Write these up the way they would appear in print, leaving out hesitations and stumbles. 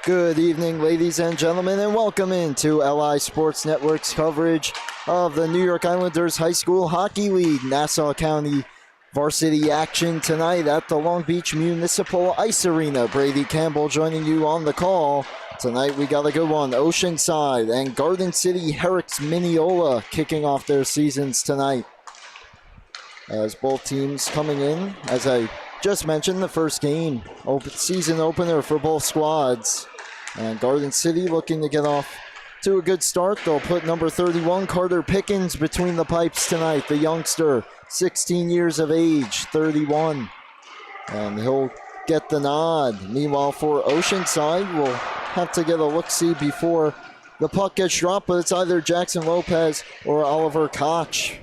Good evening, ladies and gentlemen, and welcome into LI Sports Network's coverage of the New York Islanders High School Hockey League Nassau County Varsity action tonight at the Long Beach Municipal Ice Arena. Brady Campbell joining you on the call. Tonight we got a good one. Oceanside and Garden City Herricks Mineola kicking off their seasons tonight. As both teams coming in, as I just mentioned, the first game, season opener for both squads. And Garden City looking to get off to a good start. They'll put number 31, Carter Pickens, between the pipes tonight. The youngster, 16 years of age, 31. And he'll get the nod. Meanwhile, for Oceanside, we'll have to get a look-see before the puck gets dropped, but it's either Jackson Lopez or Oliver Koch.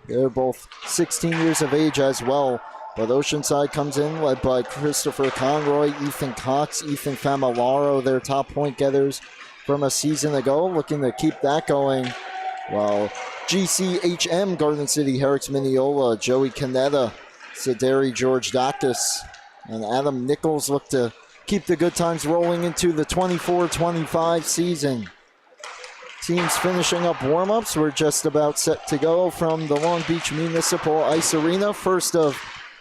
They're both 16 years of age as well. But Oceanside comes in led by Christopher Conroy, Ethan Cox, Ethan Familaro, their top point getters from a season ago, looking to keep that going. While GCHM, Garden City Herricks Mineola, Joey Canetta, Saderi Georgidakis, and Adam Nichols look to keep the good times rolling into the 24-25 season. Teams finishing up warm-ups. We're just about set to go from the Long Beach Municipal Ice Arena. First of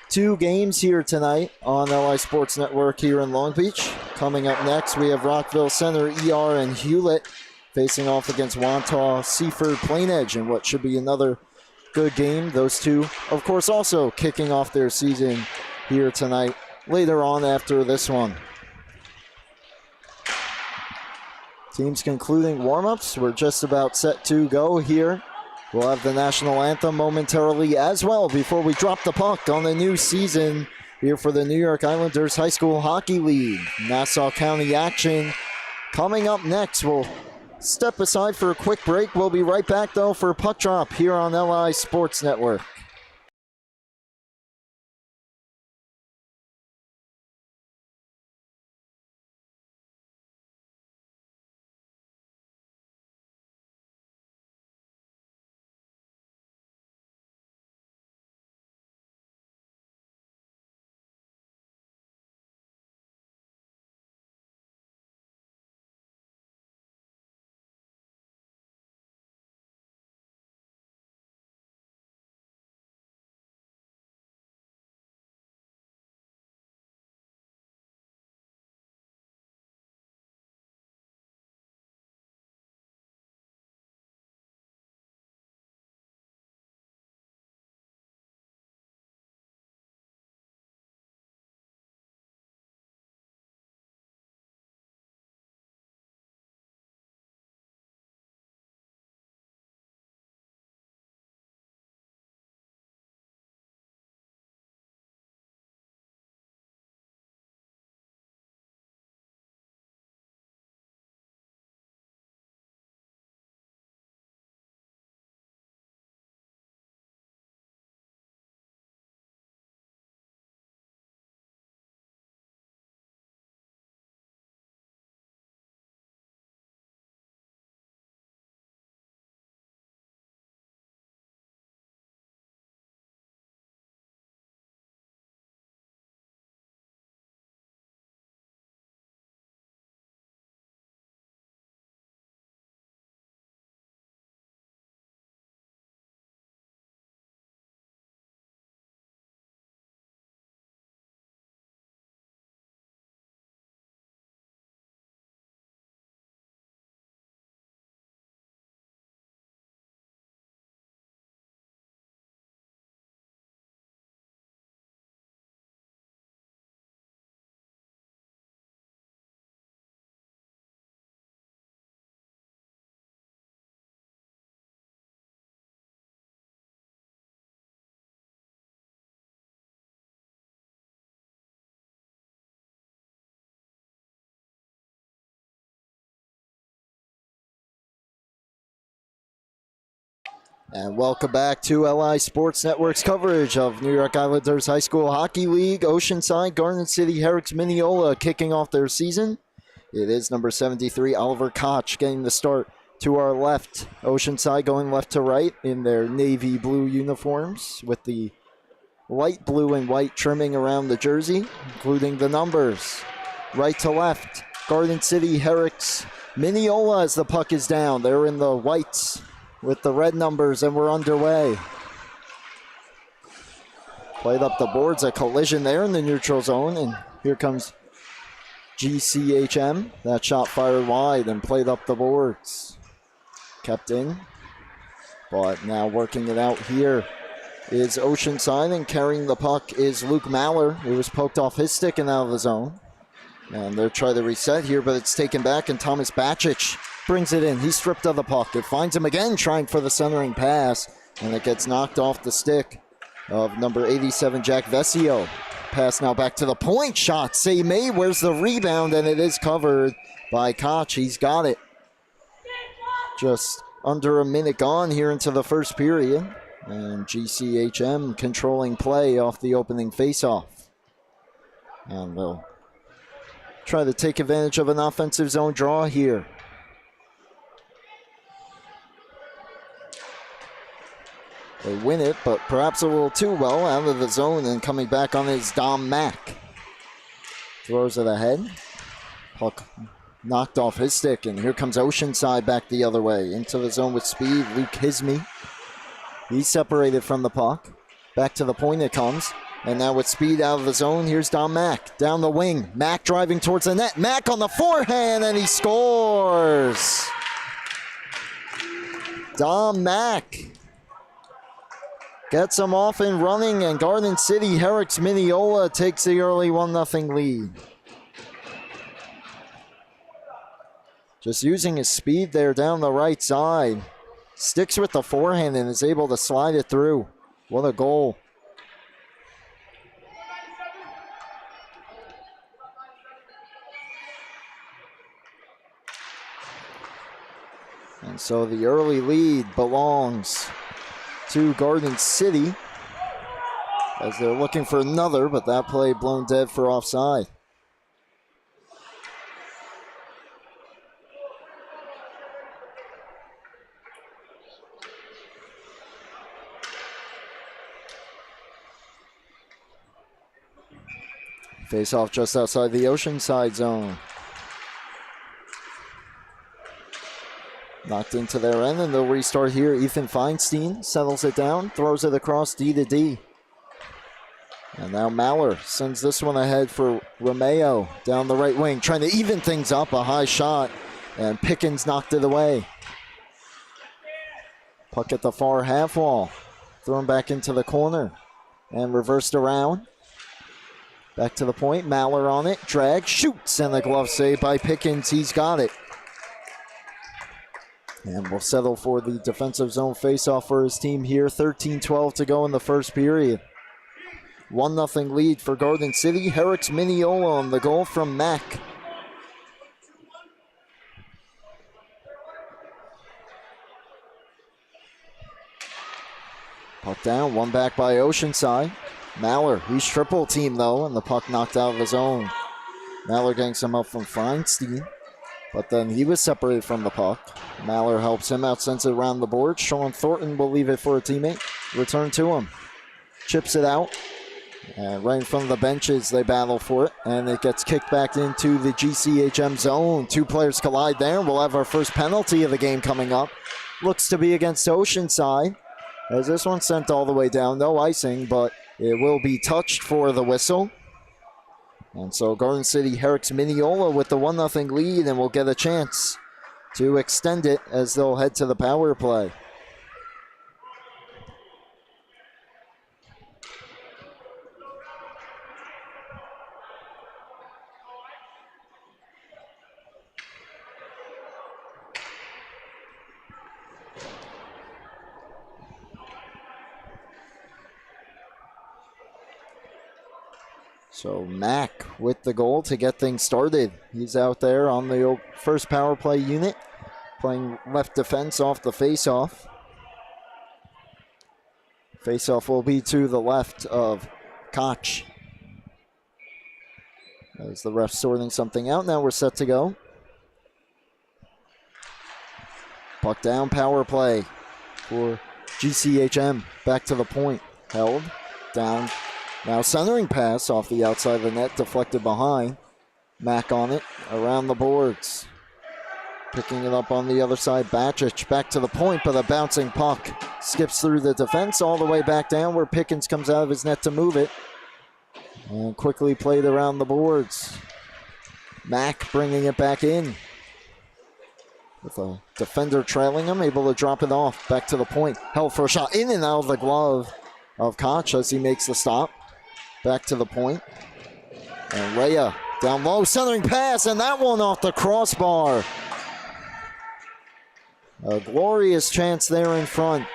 two games here tonight on LI Sports Network here in Long Beach. Coming up next, we have Rockville Center, ER, and Hewlett facing off against Wantagh, Seaford, Plain Edge, in what should be another good game. Those two, of course, also kicking off their season here tonight, later on after this one. Teams concluding warm-ups. We're just about set to go here. We'll have the national anthem momentarily as well before we drop the puck on the new season here for the New York Islanders High School Hockey League. Nassau County action coming up next. We'll step aside for a quick break. We'll be right back, though, for Puck Drop here on LI Sports Network. And welcome back to LI Sports Network's coverage of New York Islanders High School Hockey League. Oceanside, Garden City Herricks Mineola kicking off their season. It is number 73, Oliver Koch, getting the start to our left. Oceanside going left to right in their navy blue uniforms with the light blue and white trimming around the jersey, including the numbers. Right to left, Garden City, Herricks, Mineola as the puck is down. They're in the whites with the red numbers, and we're underway. Played up the boards, a collision there in the neutral zone, and here comes GCHM. That shot fired wide and played up the boards. Kept in, but now working it out here is Oceanside, and carrying the puck is Luke Maller, who was poked off his stick and out of the zone. And they're trying to reset here, but it's taken back, and Thomas Bacic brings it in. He's stripped of the puck. It finds him again, trying for the centering pass, and it gets knocked off the stick of number 87, Jack Vesio. Pass now back to the point. Shot, say May. Where's the rebound? And it is covered by Koch. He's got it. Just under a minute gone here into the first period. And GCHM controlling play off the opening faceoff. And they'll try to take advantage of an offensive zone draw here. They win it, but perhaps a little too well out of the zone, and coming back on is Dom Mack. Throws it ahead. Puck knocked off his stick, and here comes Oceanside back the other way. Into the zone with speed, Luke Hisme. He's separated from the puck. Back to the point it comes. And now with speed out of the zone, here's Dom Mack. Down the wing, Mack driving towards the net. Mack on the forehand, and he scores! Dom Mack gets him off and running, and Garden City Herricks Mineola takes the early 1-0 lead. Just using his speed there down the right side. Sticks with the forehand and is able to slide it through. What a goal. And so the early lead belongs to Garden City as they're looking for another, but that play blown dead for offside. Face off just outside the Oceanside zone. Knocked into their end, and they'll restart here. Ethan Feinstein settles it down, throws it across D to D. And now Maller sends this one ahead for Romeo down the right wing, trying to even things up. A high shot, and Pickens knocked it away. Puck at the far half wall. Thrown back into the corner and reversed around. Back to the point, Maller on it, drag, shoots, and the glove save by Pickens. He's got it. And we'll settle for the defensive zone faceoff for his team here. 13-12 to go in the first period. 1-0 lead for Garden City. Herricks Mineola on the goal from Mack. Puck down, one back by Oceanside. Maller, he's triple team though, and the puck knocked out of his own. Maller getting some help from Feinstein, but then he was separated from the puck. Maller helps him out, sends it around the board. Sean Thornton will leave it for a teammate. Return to him. Chips it out. And right in front of the benches, they battle for it. And it gets kicked back into the GCHM zone. Two players collide there. We'll have our first penalty of the game coming up. Looks to be against Oceanside, as this one's sent all the way down. No icing, but it will be touched for the whistle. And so Garden City Herricks Mineola with the 1-0 lead, and will get a chance to extend it as they'll head to the power play. So Mack with the goal to get things started. He's out there on the first power play unit, playing left defense off the faceoff. Faceoff will be to the left of Koch. As the ref sorting something out, now we're set to go. Puck down, power play for GCHM. Back to the point, held, down. Now centering pass off the outside of the net, deflected behind. Mack on it, around the boards. Picking it up on the other side, Bacic back to the point, but a bouncing puck skips through the defense all the way back down where Pickens comes out of his net to move it. And quickly played around the boards. Mack bringing it back in. With a defender trailing him, able to drop it off. Back to the point, held for a shot in and out of the glove of Koch as he makes the stop. Back to the point. And Rhea down low, centering pass, and that one off the crossbar. A glorious chance there in front,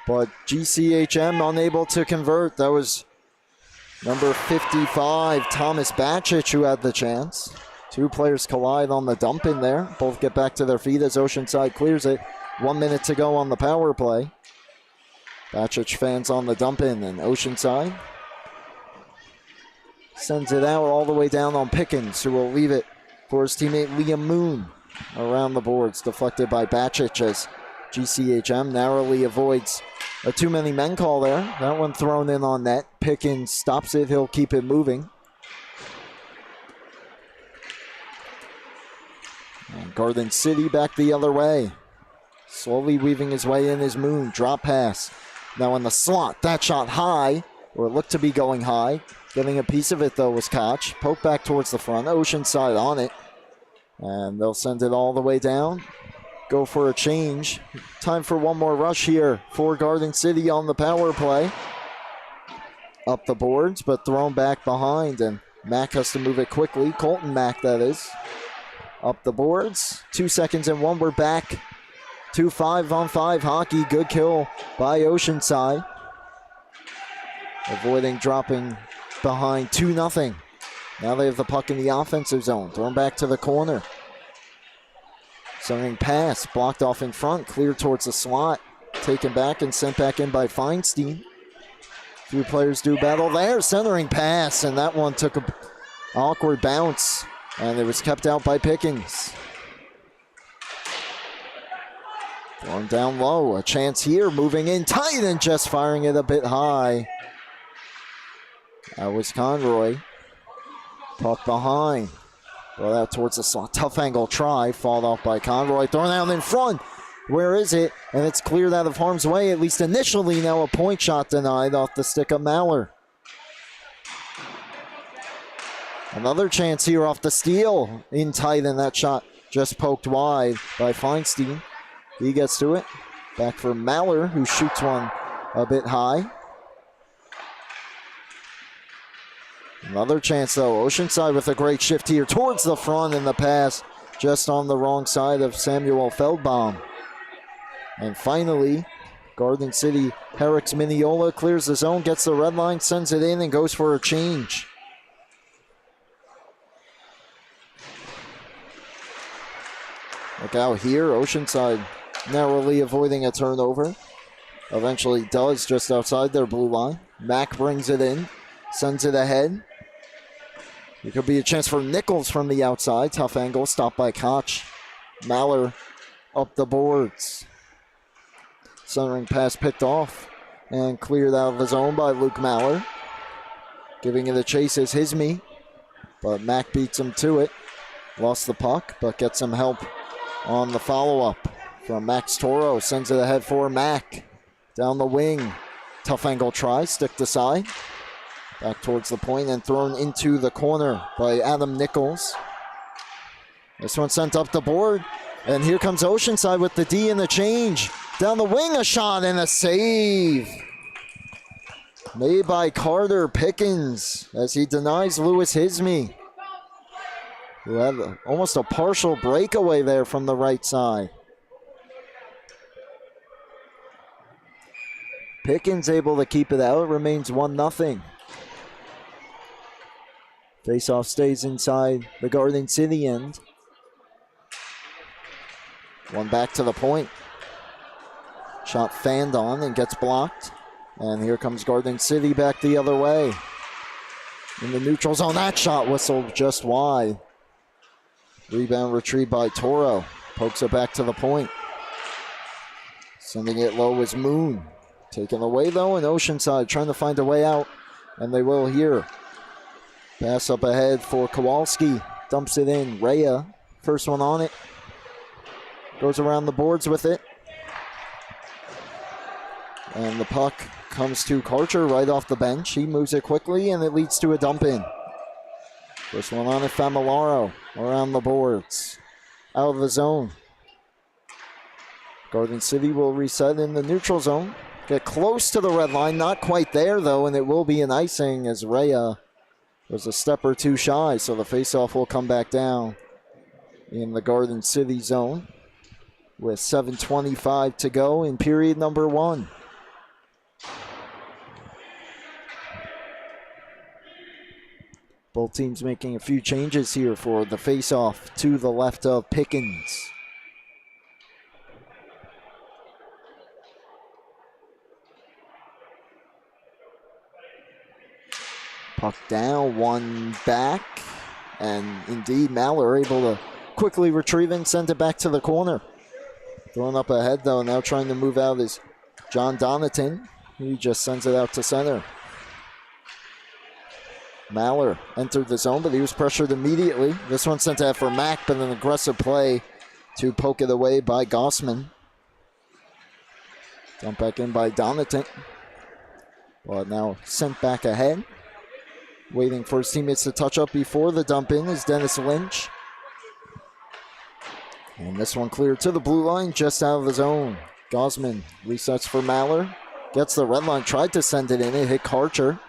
but GCHM unable to convert. That was number 55, Thomas Bacic, who had the chance. Two players collide on the dump in there. Both get back to their feet as Oceanside clears it. 1 minute to go on the power play. Bacic fans on the dump in, and Oceanside sends it out all the way down on Pickens, who will leave it for his teammate Liam Moon. Around the boards, deflected by Bacic as GCHM narrowly avoids a too many men call there. That one thrown in on net. Pickens stops it. He'll keep it moving. And Garden City back the other way. Slowly weaving his way in is Moon. Drop pass. Now in the slot. That shot high, or it looked to be going high. Getting a piece of it though was Koch. Poke back towards the front. Oceanside on it. And they'll send it all the way down. Go for a change. Time for one more rush here for Garden City on the power play. Up the boards, but thrown back behind, and Mack has to move it quickly. Colton Mack, that is. Up the boards. 2 seconds and one. We're back to 5-on-5 hockey. Good kill by Oceanside. Avoiding dropping behind 2-0. Now they have the puck in the offensive zone. Thrown back to the corner. Centering pass. Blocked off in front. Cleared towards the slot. Taken back and sent back in by Feinstein. Few players do battle there. Centering pass. And that one took an awkward bounce. And it was kept out by Pickens. Thrown down low. A chance here. Moving in tight and just firing it a bit high. That was Conroy. Puck behind. Brought out towards the slot. Tough angle try. Fought off by Conroy. Thrown out in front. Where is it? And it's cleared out of harm's way, at least initially. Now a point shot denied off the stick of Maurer. Another chance here off the steal. In tight, and that shot just poked wide by Feinstein. He gets to it. Back for Maurer, who shoots one a bit high. Another chance though. Oceanside with a great shift here towards the front, and the pass just on the wrong side of Samuel Feldbaum. And finally, Garden City, Herricks Mineola clears the zone, gets the red line, sends it in, and goes for a change. Look out here. Oceanside narrowly avoiding a turnover. Eventually does just outside their blue line. Mack brings it in, sends it ahead. It could be a chance for Nichols from the outside. Tough angle, stopped by Koch. Maurer up the boards. Centering pass picked off and cleared out of the zone by Luke Maurer. Giving it a chase is Hisme, but Mack beats him to it. Lost the puck, but gets some help on the follow-up from Max Toro. Sends it ahead for Mack. Down the wing. Tough angle try, stick to side. Back towards the point and thrown into the corner by Adam Nichols. This one sent up the board. And here comes Oceanside with the D and the change. Down the wing, a shot and a save. Made by Carter Pickens as he denies Lewis Hisme, who had almost a partial breakaway there from the right side. Pickens able to keep it out. It remains 1-0. Faceoff stays inside the Garden City end. One back to the point. Shot fanned on and gets blocked. And here comes Garden City back the other way. In the neutral zone, that shot whistled just wide. Rebound retrieved by Toro. Pokes it back to the point. Sending it low is Moon. Taken away though, and Oceanside trying to find a way out. And they will here. Pass up ahead for Kowalski. Dumps it in. Rhea, first one on it. Goes around the boards with it. And the puck comes to Karcher right off the bench. He moves it quickly, and it leads to a dump in. First one on it, Familaro around the boards. Out of the zone. Garden City will reset in the neutral zone. Get close to the red line. Not quite there, though, and it will be an icing as Rhea was a step or two shy, so the faceoff will come back down in the Garden City zone with 7:25 to go in period number 1. Both teams making a few changes here for the faceoff to the left of Pickens. Puck down, one back, and indeed Maller able to quickly retrieve it and send it back to the corner. Throwing up ahead though, now trying to move out is John Donatin. He just sends it out to center. Maller entered the zone, but he was pressured immediately. This one sent out for Mack, but an aggressive play to poke it away by Gossman. Dumped back in by Donatin. But now sent back ahead. Waiting for his teammates to touch up before the dump in is Dennis Lynch. And this one cleared to the blue line, just out of the zone. Gossman resets for Maller. Gets the red line, tried to send it in. It hit Karcher.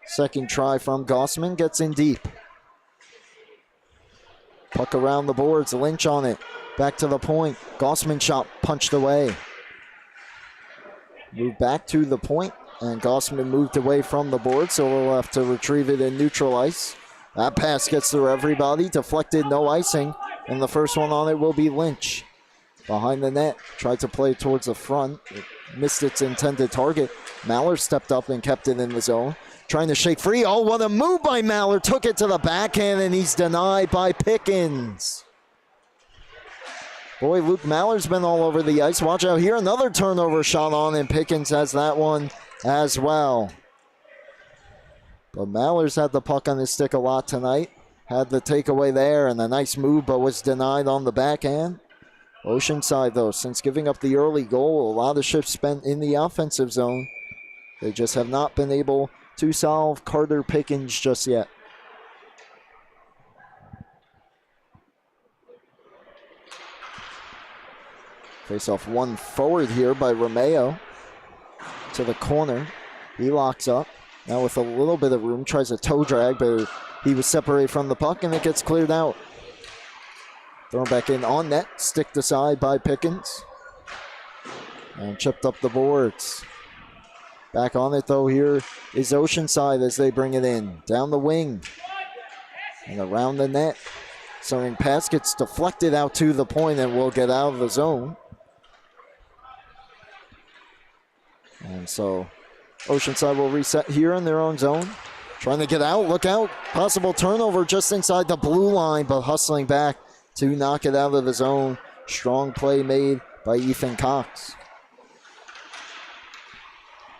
Second try from Gossman, gets in deep. Puck around the boards, Lynch on it. Back to the point. Gossman shot punched away. Moved back to the point, and Gossman moved away from the board, so we'll have to retrieve it in neutral ice. That pass gets through everybody, deflected, no icing, and the first one on it will be Lynch. Behind the net, tried to play towards the front. It missed its intended target. Maller stepped up and kept it in the zone. Trying to shake free. Oh, what a move by Maller. Took it to the backhand, and he's denied by Pickens. Boy, Luke Maller's been all over the ice. Watch out here. Another turnover shot on, and Pickens has that one as well. But Maller's had the puck on his stick a lot tonight. Had the takeaway there, and a nice move, but was denied on the backhand. Oceanside, though, since giving up the early goal, a lot of shifts spent in the offensive zone. They just have not been able to solve Carter Pickens just yet. Face off one forward here by Romeo to the corner. He locks up. Now with a little bit of room, tries a toe drag, but he was separated from the puck and it gets cleared out. Thrown back in on net, sticked aside by Pickens. And chipped up the boards. Back on it though here is Oceanside as they bring it in. Down the wing and around the net. Something pass gets deflected out to the point and will get out of the zone. And so Oceanside will reset here in their own zone. Trying to get out, look out. Possible turnover just inside the blue line, but hustling back to knock it out of the zone. Strong play made by Ethan Cox.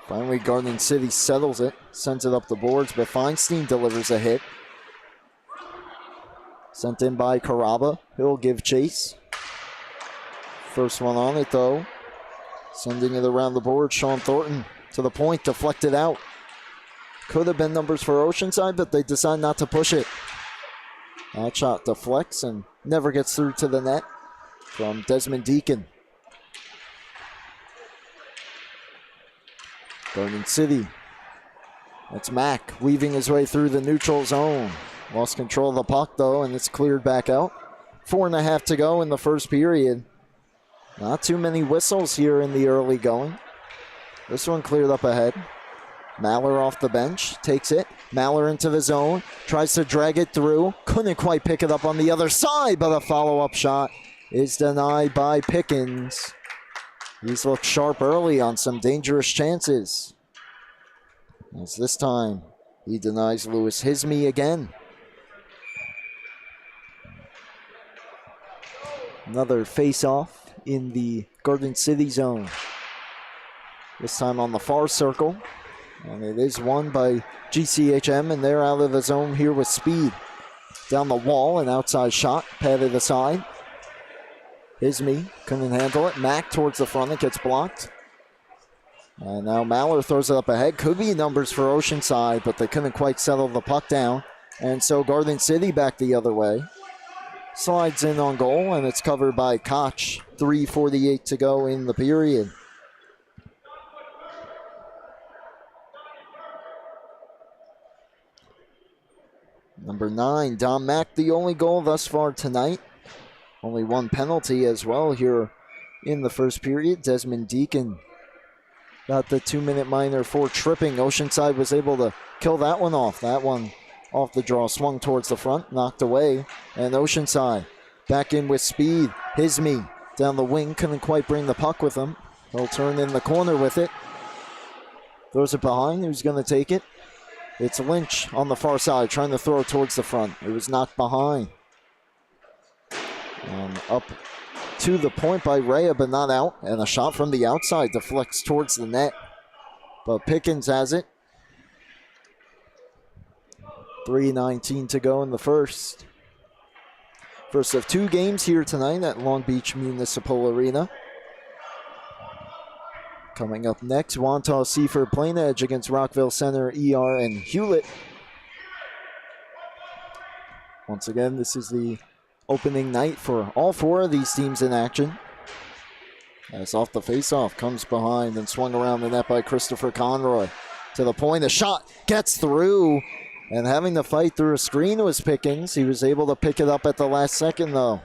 Finally, Garden City settles it, sends it up the boards, but Feinstein delivers a hit. Sent in by Caraba. He'll give chase. First one on it, though. Sending it around the board. Sean Thornton to the point, deflected out. Could have been numbers for Oceanside, but they decide not to push it. That shot deflects and never gets through to the net from Desmond Deacon. Garden City. That's Mack weaving his way through the neutral zone. Lost control of the puck, though, and it's cleared back out. 4.5 to go in the first period. Not too many whistles here in the early going. This one cleared up ahead. Maller off the bench, takes it. Maller into the zone, tries to drag it through. Couldn't quite pick it up on the other side, but a follow-up shot is denied by Pickens. He's looked sharp early on some dangerous chances. As this time, he denies Lewis Hisme again. Another face-off in the Garden City zone. This time on the far circle. And it is won by GCHM, and they're out of the zone here with speed. Down the wall, an outside shot, padded aside. Isme couldn't handle it. Mack towards the front, it gets blocked. And now Maller throws it up ahead. Could be numbers for Oceanside, but they couldn't quite settle the puck down. And so Garden City back the other way. Slides in on goal, and it's covered by Koch. 3:48 to go in the period. Number 9, Dom Mack, the only goal thus far tonight. Only one penalty as well here in the first period. Desmond Deacon got the 2-minute minor for tripping. Oceanside was able to kill that one off. That one off the draw, swung towards the front, knocked away. And Oceanside back in with speed. Isme down the wing, couldn't quite bring the puck with him. He'll turn in the corner with it. Throws it behind, who's going to take it? It's Lynch on the far side, trying to throw it towards the front. It was knocked behind. And up to the point by Rhea, but not out. And a shot from the outside deflects towards the net. But Pickens has it. 3:19 to go in the first. First of 2 games here tonight at Long Beach Municipal Arena. Coming up next, Wantagh Seaford Plain Edge against Rockville Center, ER, and Hewlett. Once again, this is the opening night for all 4 of these teams in action. As off the faceoff, comes behind and swung around the net by Christopher Conroy. To the point, a shot gets through, and having to fight through a screen was Pickens. He was able to pick it up at the last second, though.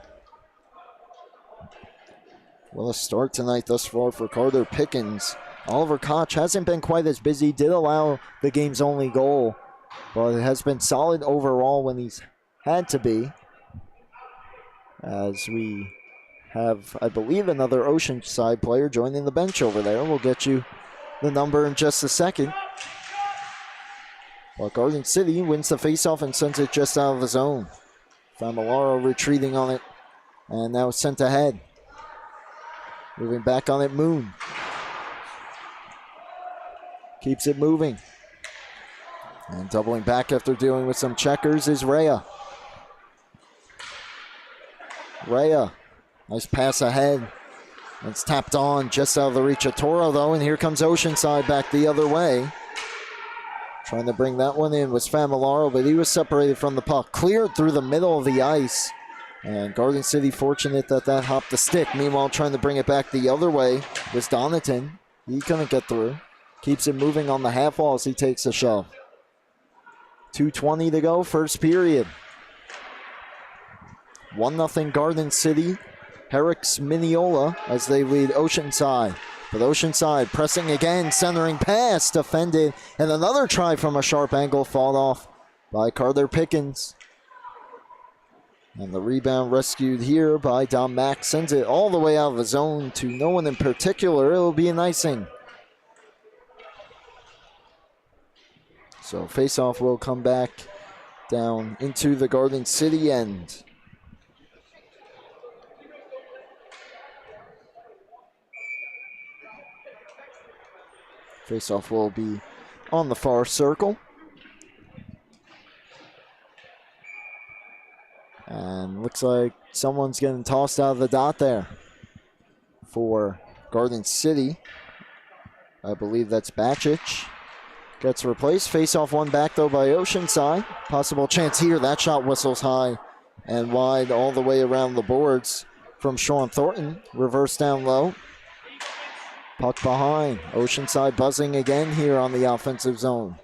Well, a start tonight thus far for Carter Pickens. Oliver Koch hasn't been quite as busy, did allow the game's only goal, but it has been solid overall when he's had to be. As we have, I believe, another Oceanside player joining the bench over there. We'll get you the number in just a second. But Garden City wins the faceoff and sends it just out of the zone. Familaro retreating on it, and now sent ahead. Moving back on it, Moon. Keeps it moving. And doubling back after dealing with some checkers is Rhea. Rhea, nice pass ahead. It's tapped on just out of the reach of Toro, though, and here comes Oceanside back the other way. Trying to bring that one in was Familaro, but he was separated from the puck. Cleared through the middle of the ice. And Garden City fortunate that hopped the stick. Meanwhile, trying to bring it back the other way was Donaton. He couldn't get through. Keeps it moving on the half wall as he takes a shove. 2:20 to go, first period. 1-0 Garden City. Herricks Mineola as they lead Oceanside. But Oceanside pressing again, centering pass, defended. And another try from a sharp angle, fought off by Carter Pickens. And the rebound rescued here by Dom Mack. Sends it all the way out of the zone to no one in particular. It'll be an icing. So faceoff will come back down into the Garden City end. Faceoff will be on the far circle. And looks like someone's getting tossed out of the dot there for Garden City. I believe that's Bacic. Gets replaced. Face-off one back, though, by Oceanside. Possible chance here. That shot whistles high and wide all the way around the boards from Sean Thornton. Reverse down low. Puck behind. Oceanside buzzing again here on the offensive zone.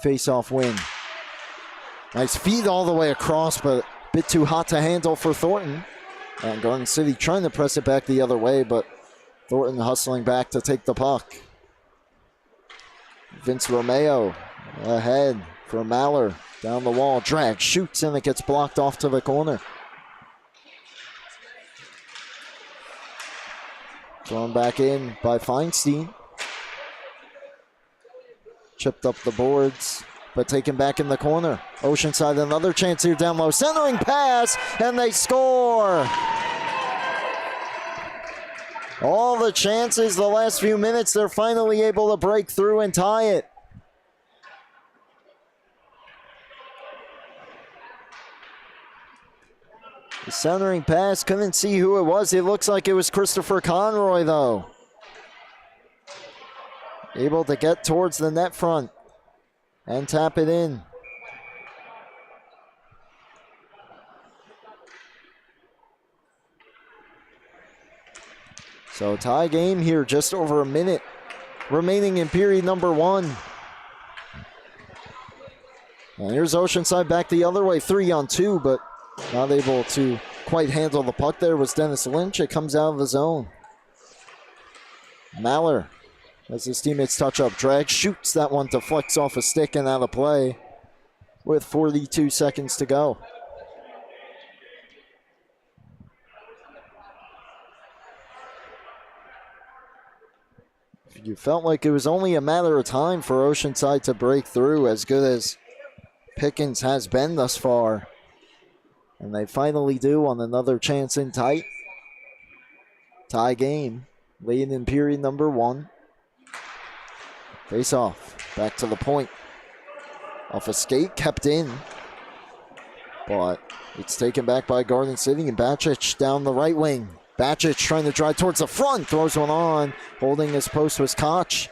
Face-off win. Nice feed all the way across, but bit too hot to handle for Thornton. And Garden City trying to press it back the other way, but Thornton hustling back to take the puck. Vince Romeo ahead for Maller. Down the wall, drag, shoots, and it gets blocked off to the corner. Thrown back in by Feinstein. Chipped up the boards, but taken back in the corner. Oceanside, another chance here down low. Centering pass, and they score. All the chances the last few minutes, they're finally able to break through and tie it. Centering pass, couldn't see who it was. It looks like it was Christopher Conroy, though. Able to get towards the net front and tap it in. So tie game here, just over a minute remaining in period number 1. And here's Oceanside back the other way, 3-on-2, but not able to quite handle the puck there was Dennis Lynch. It comes out of the zone. Maller, as his teammates touch up, drag, shoots that one to flex off a stick and out of play with 42 seconds to go. You felt like it was only a matter of time for Oceanside to break through, as good as Pickens has been thus far. And they finally do on another chance in tight. Tie game, late in period number 1. Face off, back to the point. Off a skate, kept in. But it's taken back by Garden City, and Bacic down the right wing. Bacic trying to drive towards the front, throws one on. Holding his post was Koch.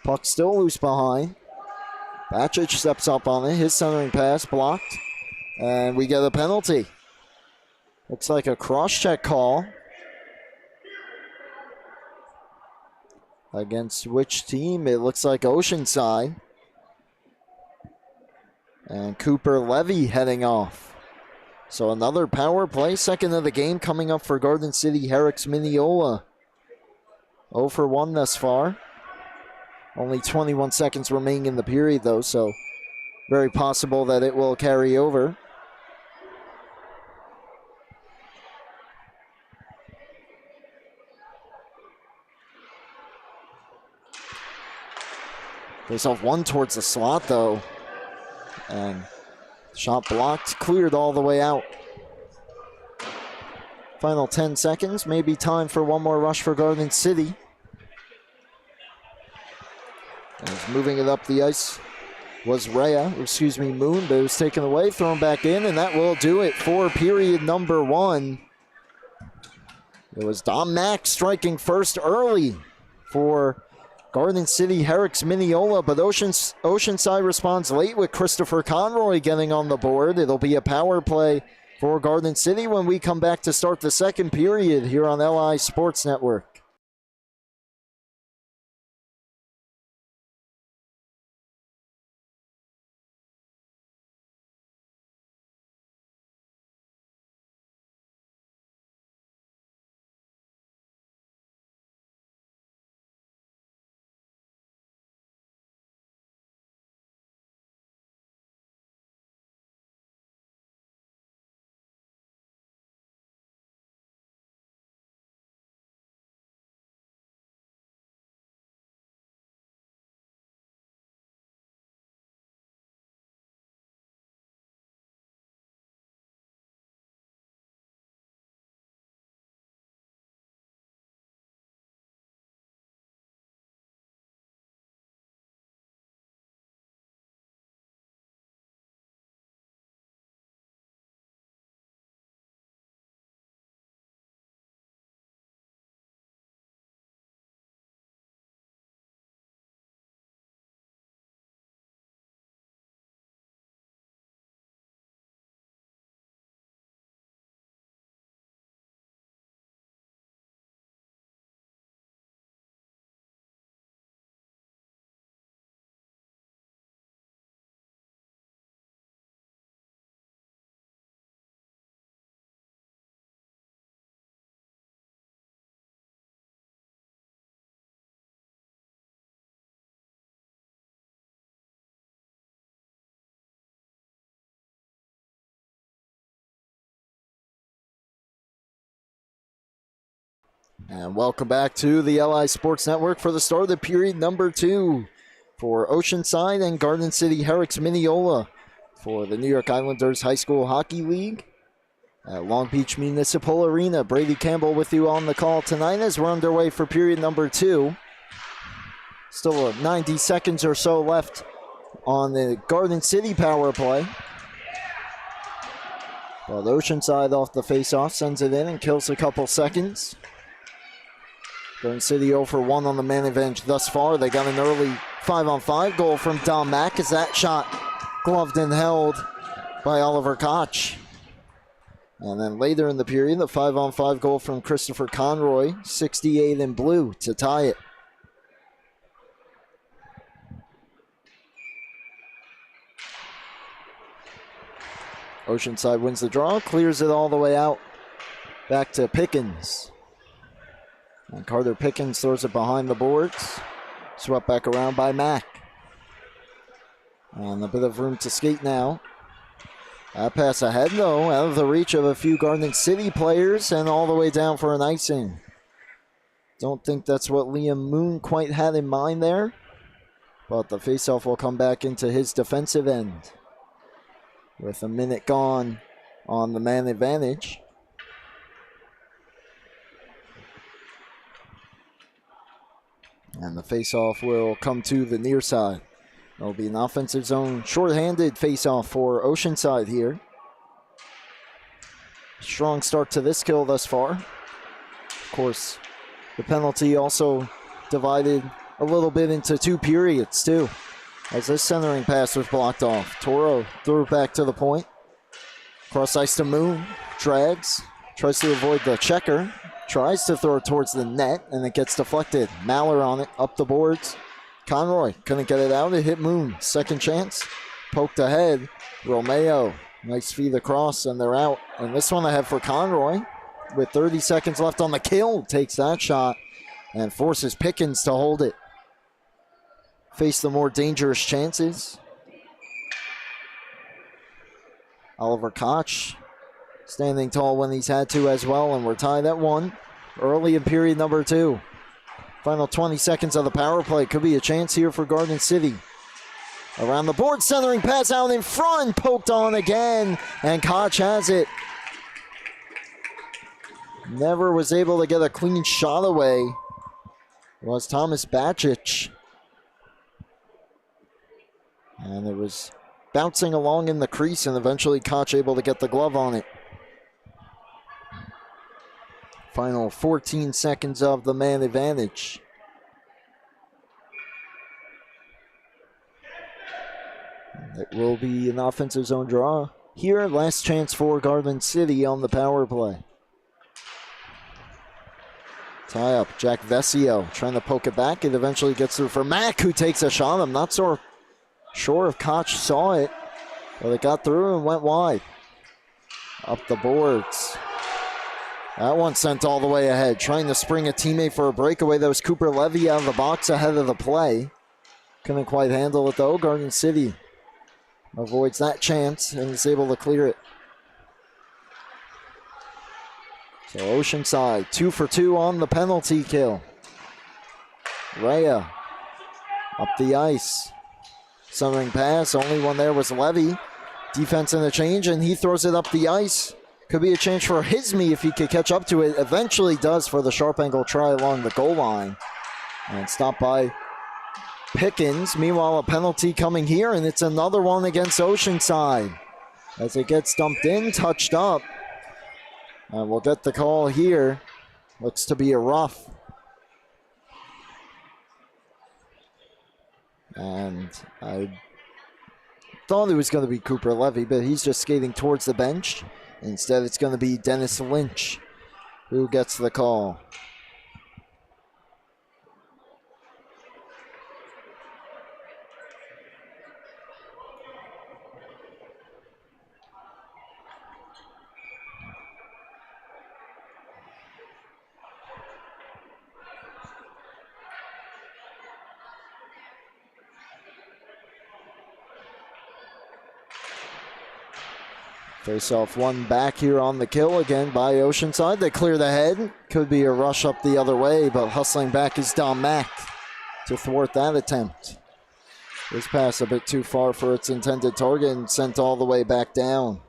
Puck still loose behind. Bacic steps up on it, his centering pass blocked. And we get a penalty. Looks like a cross-check call. Against which team? It looks like Oceanside. And Cooper Levy heading off. So another power play, second of the game, coming up for Garden City Herricks Mineola. 0 for 1 thus far. Only 21 seconds remaining in the period, though, so very possible that it will carry over. Face off one towards the slot, though. And shot blocked, cleared all the way out. Final 10 seconds, maybe time for one more rush for Garden City. As moving it up the ice was Moon, but it was taken away, thrown back in, and that will do it for period number 1. It was Dom Mack striking first early for Garden City Herricks Mineola, but Oceanside responds late with Christopher Conroy getting on the board. It'll be a power play for Garden City when we come back to start the second period here on LI Sports Network. And welcome back to the LI Sports Network for the start of the period number 2 for Oceanside and Garden City Herricks Mineola for the New York Islanders High School Hockey League at Long Beach Municipal Arena. Brady Campbell with you on the call tonight as we're underway for period number 2. Still 90 seconds or so left on the Garden City power play. But Oceanside off the face-off sends it in and kills a couple seconds. Garden City 0 for 1 on the man advantage thus far. They got an early 5-on-5 goal from Dom Mack as that shot gloved and held by Oliver Koch. And then later in the period, the 5-on-5 goal from Christopher Conroy, 68 in blue to tie it. Oceanside wins the draw, clears it all the way out. Back to Pickens. And Carter Pickens throws it behind the boards. Swept back around by Mack. And a bit of room to skate now. That pass ahead, though, out of the reach of a few Garden City players and all the way down for an icing. Don't think that's what Liam Moon quite had in mind there. But the faceoff will come back into his defensive end. With a minute gone on the man advantage. And the faceoff will come to the near side. It'll be an offensive zone shorthanded faceoff for Oceanside here. Strong start to this kill thus far. Of course, the penalty also divided a little bit into two periods too, as this centering pass was blocked off. Toro threw it back to the point. Cross ice to Moon, drags, tries to avoid the checker, tries to throw it towards the net, and it gets deflected. Maller on it, up the boards. Conroy couldn't get it out, it hit Moon. Second chance, poked ahead. Romeo, nice feed across, and they're out. And this one ahead for Conroy, with 30 seconds left on the kill, takes that shot and forces Pickens to hold it. Face the more dangerous chances. Oliver Koch standing tall when he's had to as well, and we're tied at 1 early in period number 2. Final 20 seconds of the power play. Could be a chance here for Garden City. Around the board, centering pass out in front, poked on again, and Koch has it. Never was able to get a clean shot away. It was Thomas Bacic. And it was bouncing along in the crease, and eventually Koch able to get the glove on it. Final 14 seconds of the man advantage. It will be an offensive zone draw here. Last chance for Garden City on the power play. Tie up, Jack Vesio trying to poke it back. It eventually gets through for Mack, who takes a shot. I'm not so sure if Koch saw it, but it got through and went wide. Up the boards. That one sent all the way ahead, trying to spring a teammate for a breakaway. That was Cooper Levy out of the box ahead of the play. Couldn't quite handle it though. Garden City avoids that chance and is able to clear it. So Oceanside 2 for 2 on the penalty kill. Rhea up the ice. Centering pass, only one there was Levy. Defense in the change, and he throws it up the ice. Could be a chance for Hisme if he could catch up to it. Eventually does for the sharp angle try along the goal line. And stopped by Pickens. Meanwhile, a penalty coming here, and it's another one against Oceanside. As it gets dumped in, touched up. And we'll get the call here. Looks to be a rough. And I thought it was going to be Cooper Levy, but he's just skating towards the bench. Instead, it's going to be Dennis Lynch who gets the call. Face off one back here on the kill again by Oceanside. They clear the head. Could be a rush up the other way, but hustling back is Dom Mack to thwart that attempt. This pass a bit too far for its intended target and sent all the way back down.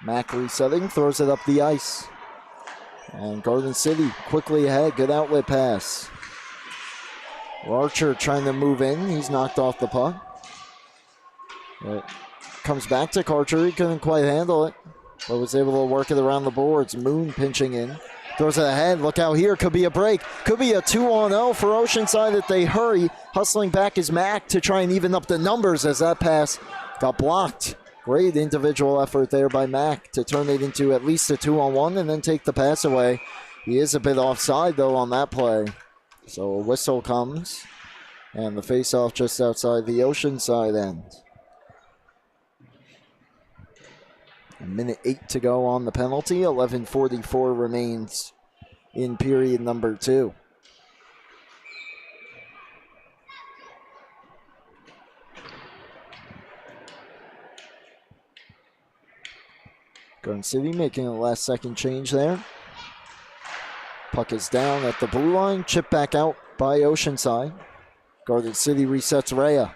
Mack resetting, throws it up the ice. And Garden City quickly ahead. Good outlet pass. Archer trying to move in. He's knocked off the puck. But comes back to Karcher. He couldn't quite handle it, but was able to work it around the boards. Moon pinching in. Throws it ahead. Look out here. Could be a break. Could be a 2-on-0 for Oceanside if they hurry. Hustling back is Mack to try and even up the numbers as that pass got blocked. Great individual effort there by Mack to turn it into at least a 2-on-1 and then take the pass away. He is a bit offside, though, on that play. So a whistle comes, and the face-off just outside the Oceanside end. 1:08 to go on the penalty. 11:44 remains in period number 2. Garden City making a last-second change there. Puck is down at the blue line. Chip back out by Oceanside. Garden City resets Rhea.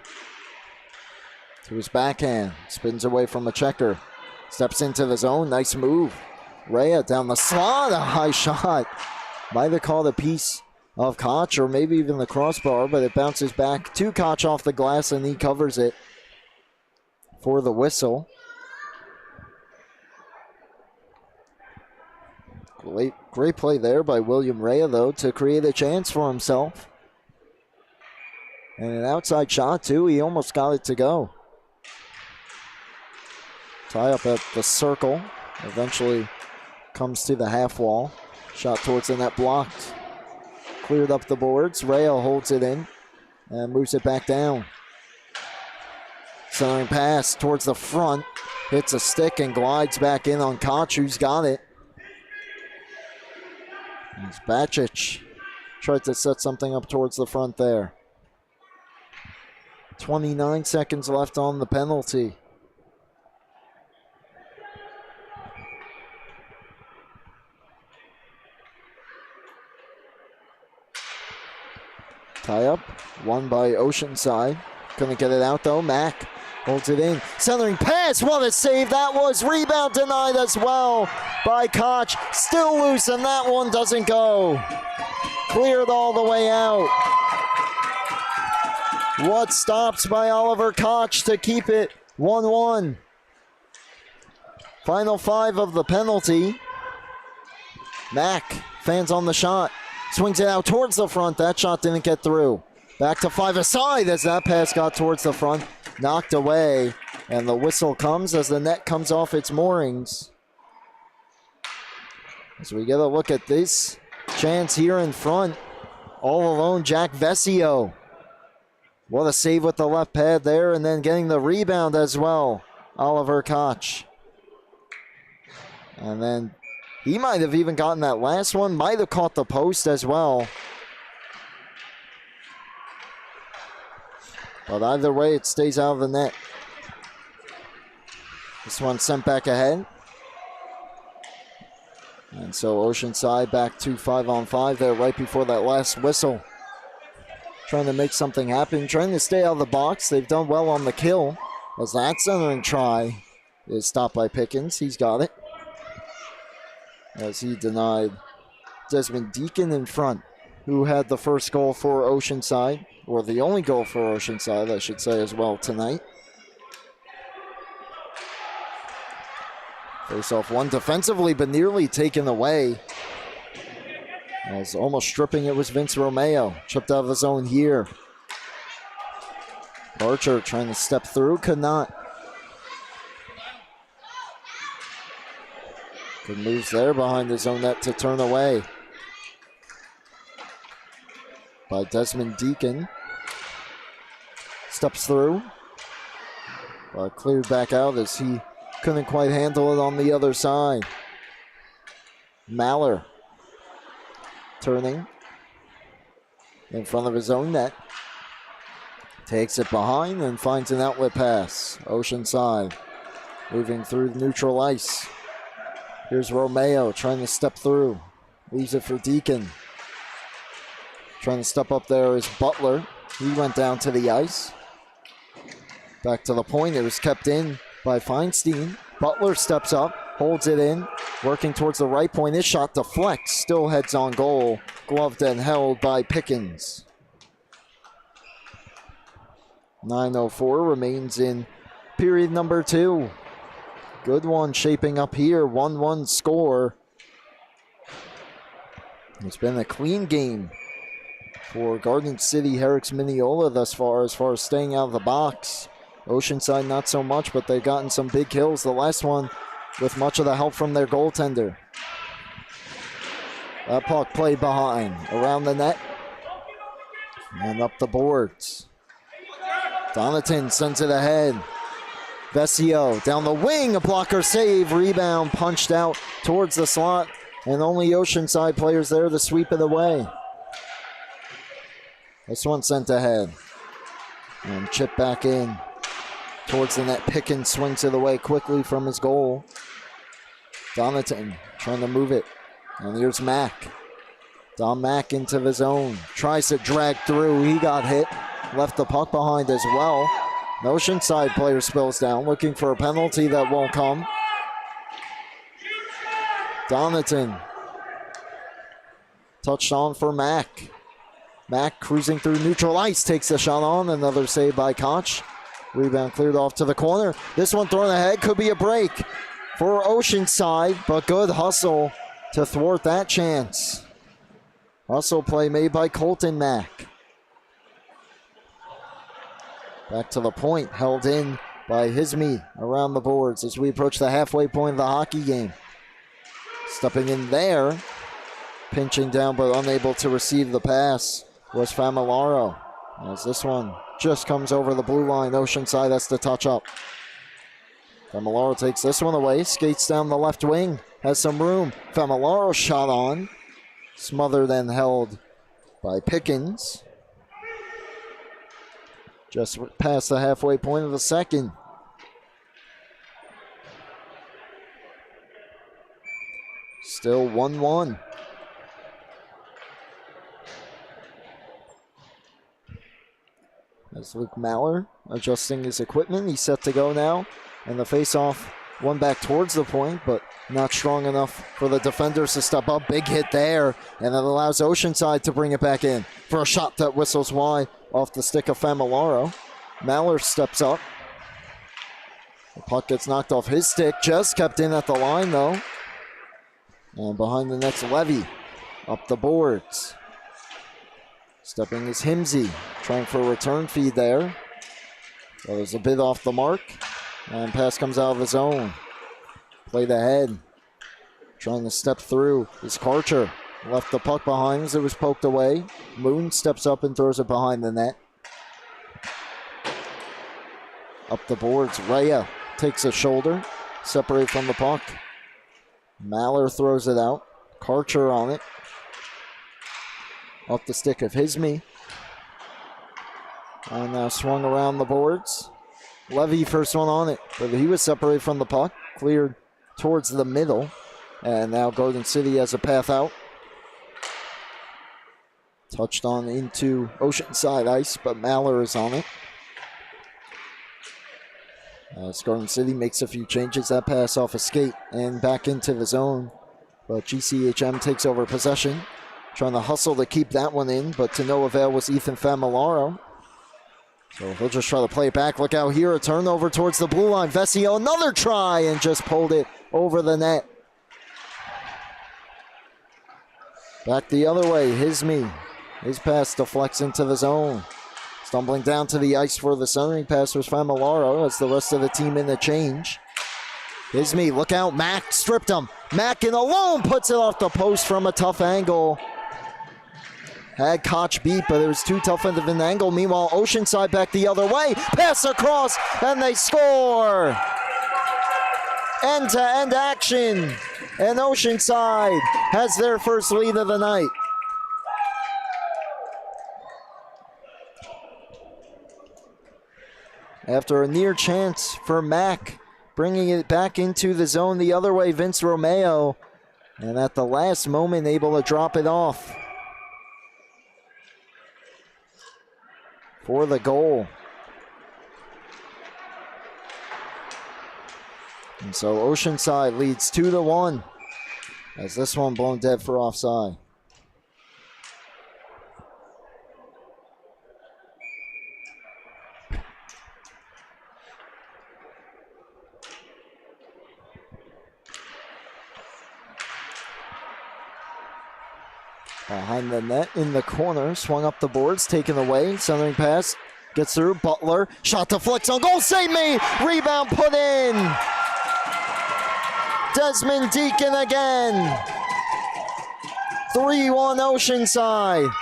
To his backhand. Spins away from a checker. Steps into the zone. Nice move. Rhea down the slot. A high shot. Might have called a piece of Koch or maybe even the crossbar, but it bounces back to Koch off the glass and he covers it for the whistle. Great play there by William Rhea, though, to create a chance for himself. And an outside shot, too. He almost got it to go. Tie up at the circle. Eventually comes to the half wall. Shot towards the net blocked. Cleared up the boards. Rhea holds it in and moves it back down. Centering pass towards the front. Hits a stick and glides back in on Koch, who's got it. As Bacic tried to set something up towards the front there. 29 seconds left on the penalty. Tie up, won by Oceanside. Couldn't get it out though. Mack holds it in. Centering pass, what a save that was. Rebound denied as well by Koch. Still loose and that one doesn't go. Cleared all the way out. What stops by Oliver Koch to keep it 1-1. Final 5 of the penalty. Mack fans on the shot. Swings it out towards the front. That shot didn't get through. Back to 5 aside as that pass got towards the front. Knocked away. And the whistle comes as the net comes off its moorings. As we get a look at this chance here in front. All alone, Jack Vesio. What a save with the left pad there. And then getting the rebound as well. Oliver Koch. And then he might have even gotten that last one. Might have caught the post as well. But either way, it stays out of the net. This one sent back ahead. And so Oceanside back to 5-on-5 there right before that last whistle. Trying to make something happen. Trying to stay out of the box. They've done well on the kill. As that centering try is stopped by Pickens. He's got it. As he denied Desmond Deacon in front, who had the first goal for Oceanside. Or the only goal for Oceanside, I should say, as well tonight. Face off one defensively, but nearly taken away. As almost stripping it was Vince Romeo. Chipped out of the zone here. Archer trying to step through, could not. Good moves there behind his own net to turn away. By Desmond Deacon. Steps through. But cleared back out as he couldn't quite handle it on the other side. Maller. Turning. In front of his own net. Takes it behind and finds an outlet pass. Oceanside. Moving through the neutral ice. Here's Romeo trying to step through. Leaves it for Deacon. Trying to step up there is Butler. He went down to the ice. Back to the point. It was kept in by Feinstein. Butler steps up, holds it in, working towards the right point. His shot deflects, still heads on goal. Gloved and held by Pickens. 9:04 remains in period number 2. Good one shaping up here. 1-1 score. It's been a clean game for Garden City, Herricks, Mineola thus far as staying out of the box. Oceanside not so much, but they've gotten some big kills. The last one with much of the help from their goaltender. That puck played behind, around the net, and up the boards. Donaton sends it ahead. Vesio down the wing, a blocker save, rebound punched out towards the slot, and only Oceanside players there to sweep it away. This one sent ahead, and chip back in towards the net. Pickens swings it away quickly from his goal. Donaton trying to move it, and here's Mack. Don Mack into the zone, tries to drag through, he got hit, left the puck behind as well. An Oceanside player spills down, looking for a penalty that won't come. Donaton touched on for Mack. Mack cruising through neutral ice, takes the shot on, another save by Koch. Rebound cleared off to the corner. This one thrown ahead, could be a break for Oceanside, but good hustle to thwart that chance. Hustle play made by Colton Mack. Back to the point, held in by Hisme around the boards as we approach the halfway point of the hockey game. Stepping in there, pinching down but unable to receive the pass was Familaro. As this one just comes over the blue line, Oceanside has to touch up. Familaro takes this one away, skates down the left wing, has some room. Familaro shot on, smothered and held by Pickens. Just past the halfway point of the second. Still 1-1. As Luke Maller adjusting his equipment, he's set to go now. And the face-off, one back towards the point, but not strong enough for the defenders to step up. Big hit there, and it allows Oceanside to bring it back in for a shot that whistles wide off the stick of Familaro. Maller steps up. The puck gets knocked off his stick, just kept in at the line though. And behind the net's Levy, up the boards. Stepping is Himsey, trying for a return feed there. So there's a bit off the mark, and pass comes out of his own. Played ahead, trying to step through is Karcher. Left the puck behind as it was poked away. Moon steps up and throws it behind the net. Up the boards, Rhea takes a shoulder, separate from the puck. Maller throws it out, Karcher on it. Up the stick of Hisme. And now swung around the boards. Levy first one on it, but he was separated from the puck, cleared towards the middle. And now Garden City has a path out. Touched on into Oceanside ice, but Maller is on it. As Garden City makes a few changes, that pass off a skate and back into the zone. But GCHM takes over possession. Trying to hustle to keep that one in, but to no avail was Ethan Familaro. So he'll just try to play it back. Look out here, a turnover towards the blue line. Vesio, another try, and just pulled it over the net. Back the other way, Hisme. His pass deflects into the zone. Stumbling down to the ice for the centering pass was Familaro. That's the rest of the team in the change. Hisme, look out, Mack stripped him. Mack in alone puts it off the post from a tough angle. Had Koch beat, but it was too tough of an angle. Meanwhile, Oceanside back the other way. Pass across, and they score. End-to-end action. And Oceanside has their first lead of the night. After a near chance for Mack, bringing it back into the zone the other way, Vince Romeo. And at the last moment, able to drop it off for the goal. And so Oceanside leads 2-1 as this one blown dead for offside. Behind the net in the corner, swung up the boards, taken away, centering pass, gets through, Butler, shot deflects on goal, save me, rebound put in. Desmond Deacon again. 3-1 Oceanside.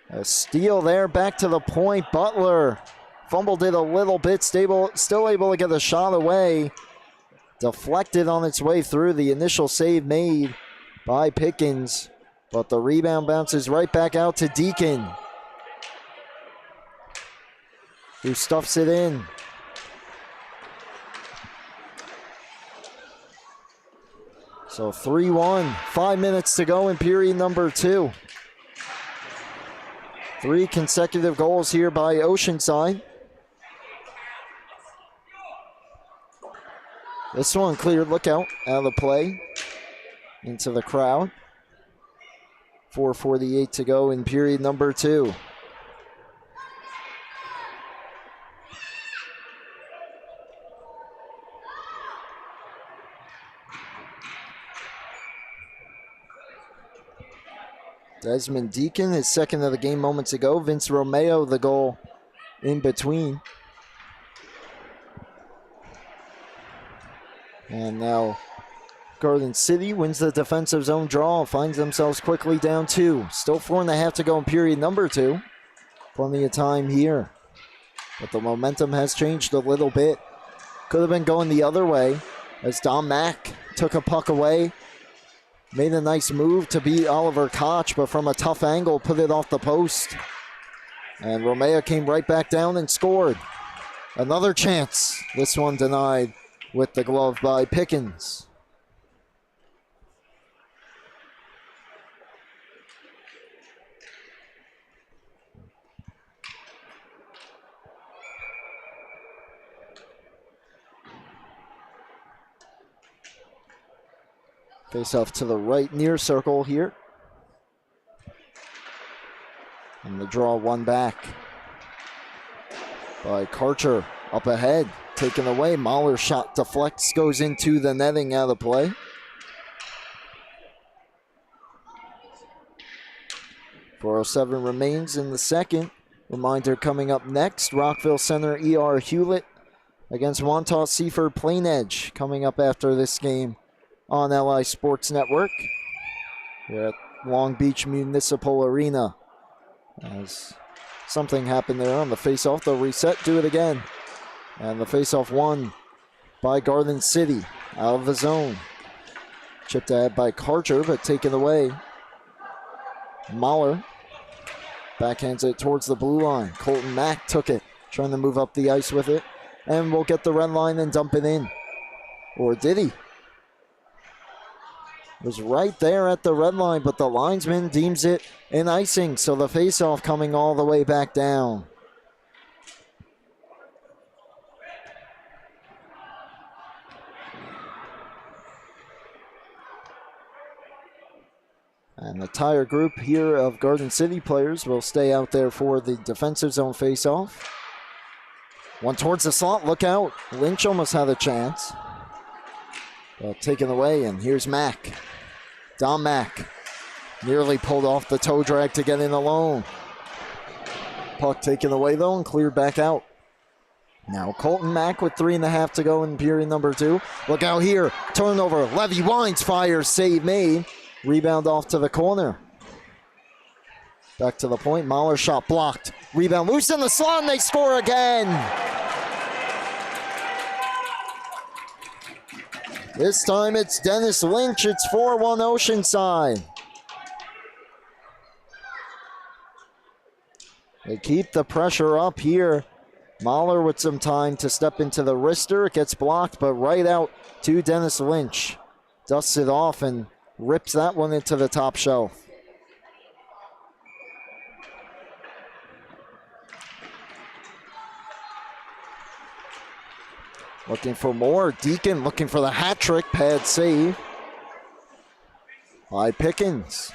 A steal there, back to the point. Butler fumbled it a little bit, still able to get a shot away. Deflected on its way through. The initial save made by Pickens, but the rebound bounces right back out to Deacon, who stuffs it in. So 3-1, 5 minutes to go in period number 2. 3 consecutive goals here by Oceanside. This one cleared, look out of the play into the crowd. 4:48 to go in period number 2. Desmond Deacon, his second of the game moments ago. Vince Romeo, the goal in between. And now Garden City wins the defensive zone draw, finds themselves quickly down 2. Still 4.5 to go in period number 2. Plenty of time here. But the momentum has changed a little bit. Could have been going the other way as Dom Mack took a puck away. Made a nice move to beat Oliver Koch, but from a tough angle, put it off the post. And Romeo came right back down and scored. Another chance. This one denied with the glove by Pickens. Face off to the right near circle here. And the draw one back by Karcher. Up ahead, taken away. Mahler's shot deflects, goes into the netting out of play. .407 remains in the second. Reminder coming up next, Rockville Center E.R. Hewlett against Wantagh Seaford Plain Edge coming up after this game on LI Sports Network. We're at Long Beach Municipal Arena. As something happened there on the faceoff, they'll reset, do it again. And the faceoff won by Garden City out of the zone. Chipped ahead by Karcher, but taken away. Mahler backhands it towards the blue line. Colton Mack took it, trying to move up the ice with it. And will get the red line and dump it in. Or did he? Was right there at the red line, but the linesman deems it an icing, so the faceoff coming all the way back down. And the entire group here of Garden City players will stay out there for the defensive zone faceoff. One towards the slot, look out. Lynch almost had a chance. Taken away, and here's Mack. Dom Mack nearly pulled off the toe drag to get in alone. Puck taken away, though, and cleared back out. Now Colton Mack with 3.5 to go in period number 2. Look out here. Turnover. Levy Wines fires. Save made. Rebound off to the corner. Back to the point. Mahler shot blocked. Rebound loose in the slot, and they score again. This time it's Dennis Lynch. It's 4-1 Oceanside. They keep the pressure up here. Mahler with some time to step into the wrister. It gets blocked, but right out to Dennis Lynch. Dusts it off and rips that one into the top shelf. Looking for more. Deacon looking for the hat trick. Pad save by Pickens.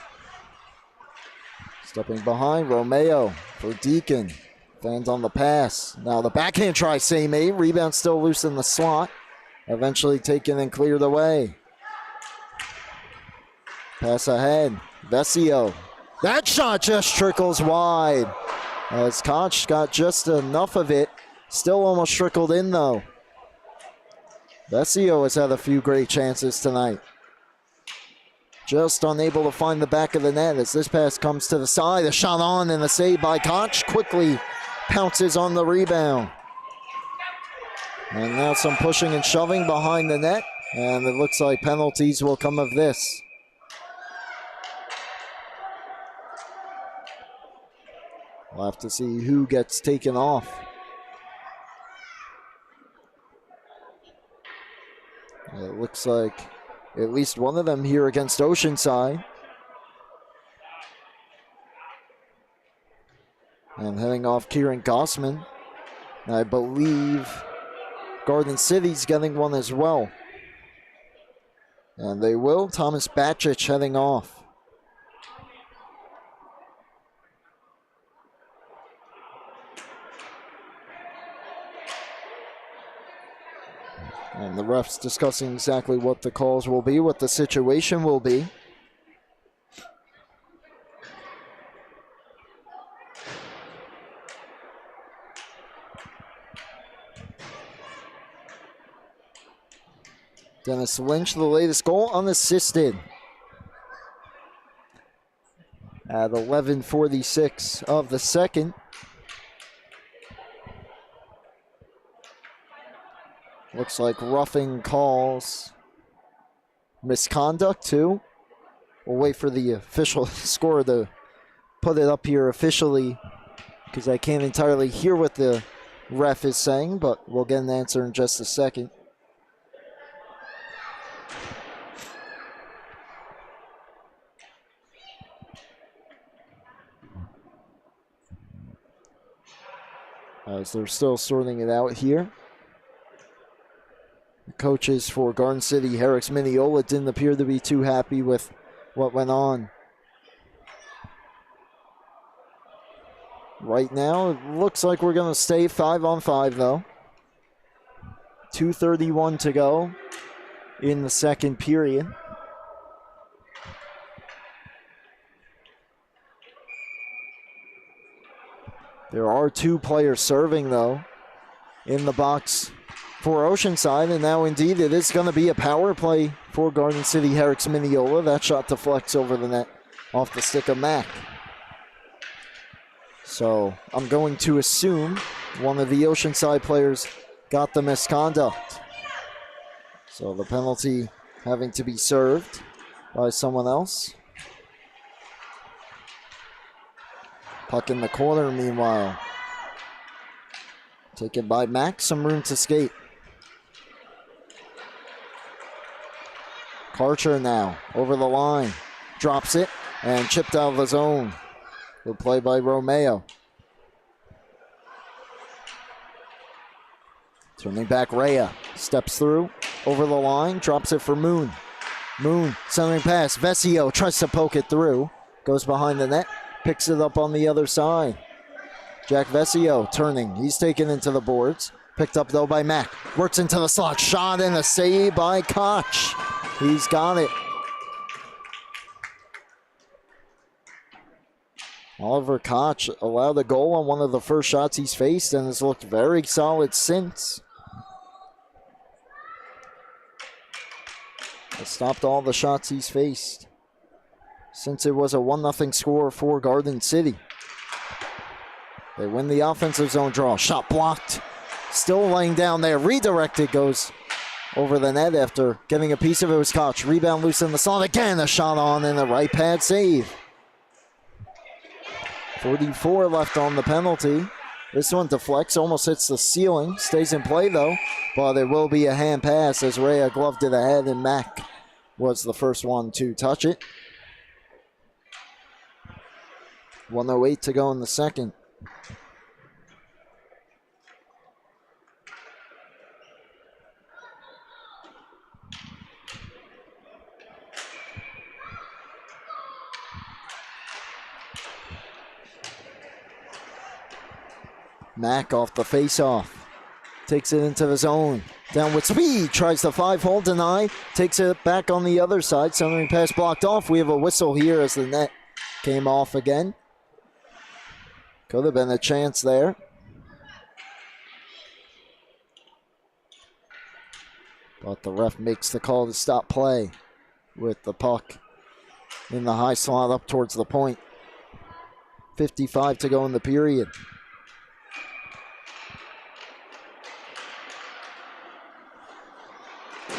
Stepping behind, Romeo for Deacon. Fans on the pass. Now the backhand try, save made. Rebound still loose in the slot. eventually taken and cleared away. Pass ahead. Vesio. That shot just trickles wide. As Koch got just enough of it. Still almost trickled in though. Vesio has had a few great chances tonight. Just unable to find the back of the net as this pass comes to the side. A shot on and a save by Koch. Quickly pounces on the rebound. And now some pushing and shoving behind the net. And it looks like penalties will come of this. We'll have to see who gets taken off. It looks like at least one of them here against Oceanside. And heading off Kieran Gossman. I believe Garden City's getting one as well. And they will. Thomas Batchich heading off. And the refs discussing exactly what the calls will be, what the situation will be. Dennis Lynch, the latest goal, unassisted. At 11:46 of the second. Looks like roughing calls. Misconduct too. We'll wait for the official score to put it up here officially because I can't entirely hear what the ref is saying, but we'll get an answer in just a second. As they're still sorting it out here. The coaches for Garden City, Herricks, Mineola didn't appear to be too happy with what went on. Right now, it looks like we're going to stay 5-on-5 though. 2:31 to go in the second period. There are two players serving though in the box for Oceanside, and now indeed it is going to be a power play for Garden City, Herricks, Mineola. That shot deflects over the net off the stick of Mack. So I'm going to assume one of the Oceanside players got the misconduct. So the penalty having to be served by someone else. Puck in the corner meanwhile. Taken by Mack, some room to skate. Karcher now over the line, drops it and chipped out of the zone. Good play by Romeo. Turning back, Rhea steps through over the line, drops it for Moon. Moon centering pass, Vesio tries to poke it through, goes behind the net, picks it up on the other side. Jack Vesio turning, he's taken into the boards, picked up though by Mack, works into the slot, shot and a save by Koch. He's got it. Oliver Koch allowed a goal on one of the first shots he's faced and has looked very solid since. Has stopped all the shots he's faced since it was a 1-0 score for Garden City. They win the offensive zone draw. Shot blocked. Still laying down there. Redirected, goes over the net after getting a piece of it. Was Koch. Rebound loose in the slot. Again, a shot on and a right pad save. 44 left on the penalty. This one deflects, almost hits the ceiling. Stays in play though, but it will be a hand pass as Rhea gloved it ahead and Mack was the first one to touch it. 1:08 to go in the second. Mack off the face-off. Takes it into the zone. Down with speed, tries the 5-hole, deny, takes it back on the other side. Centering pass blocked off. We have a whistle here as the net came off again. Could have been a chance there. But the ref makes the call to stop play with the puck in the high slot up towards the point. 55 to go in the period.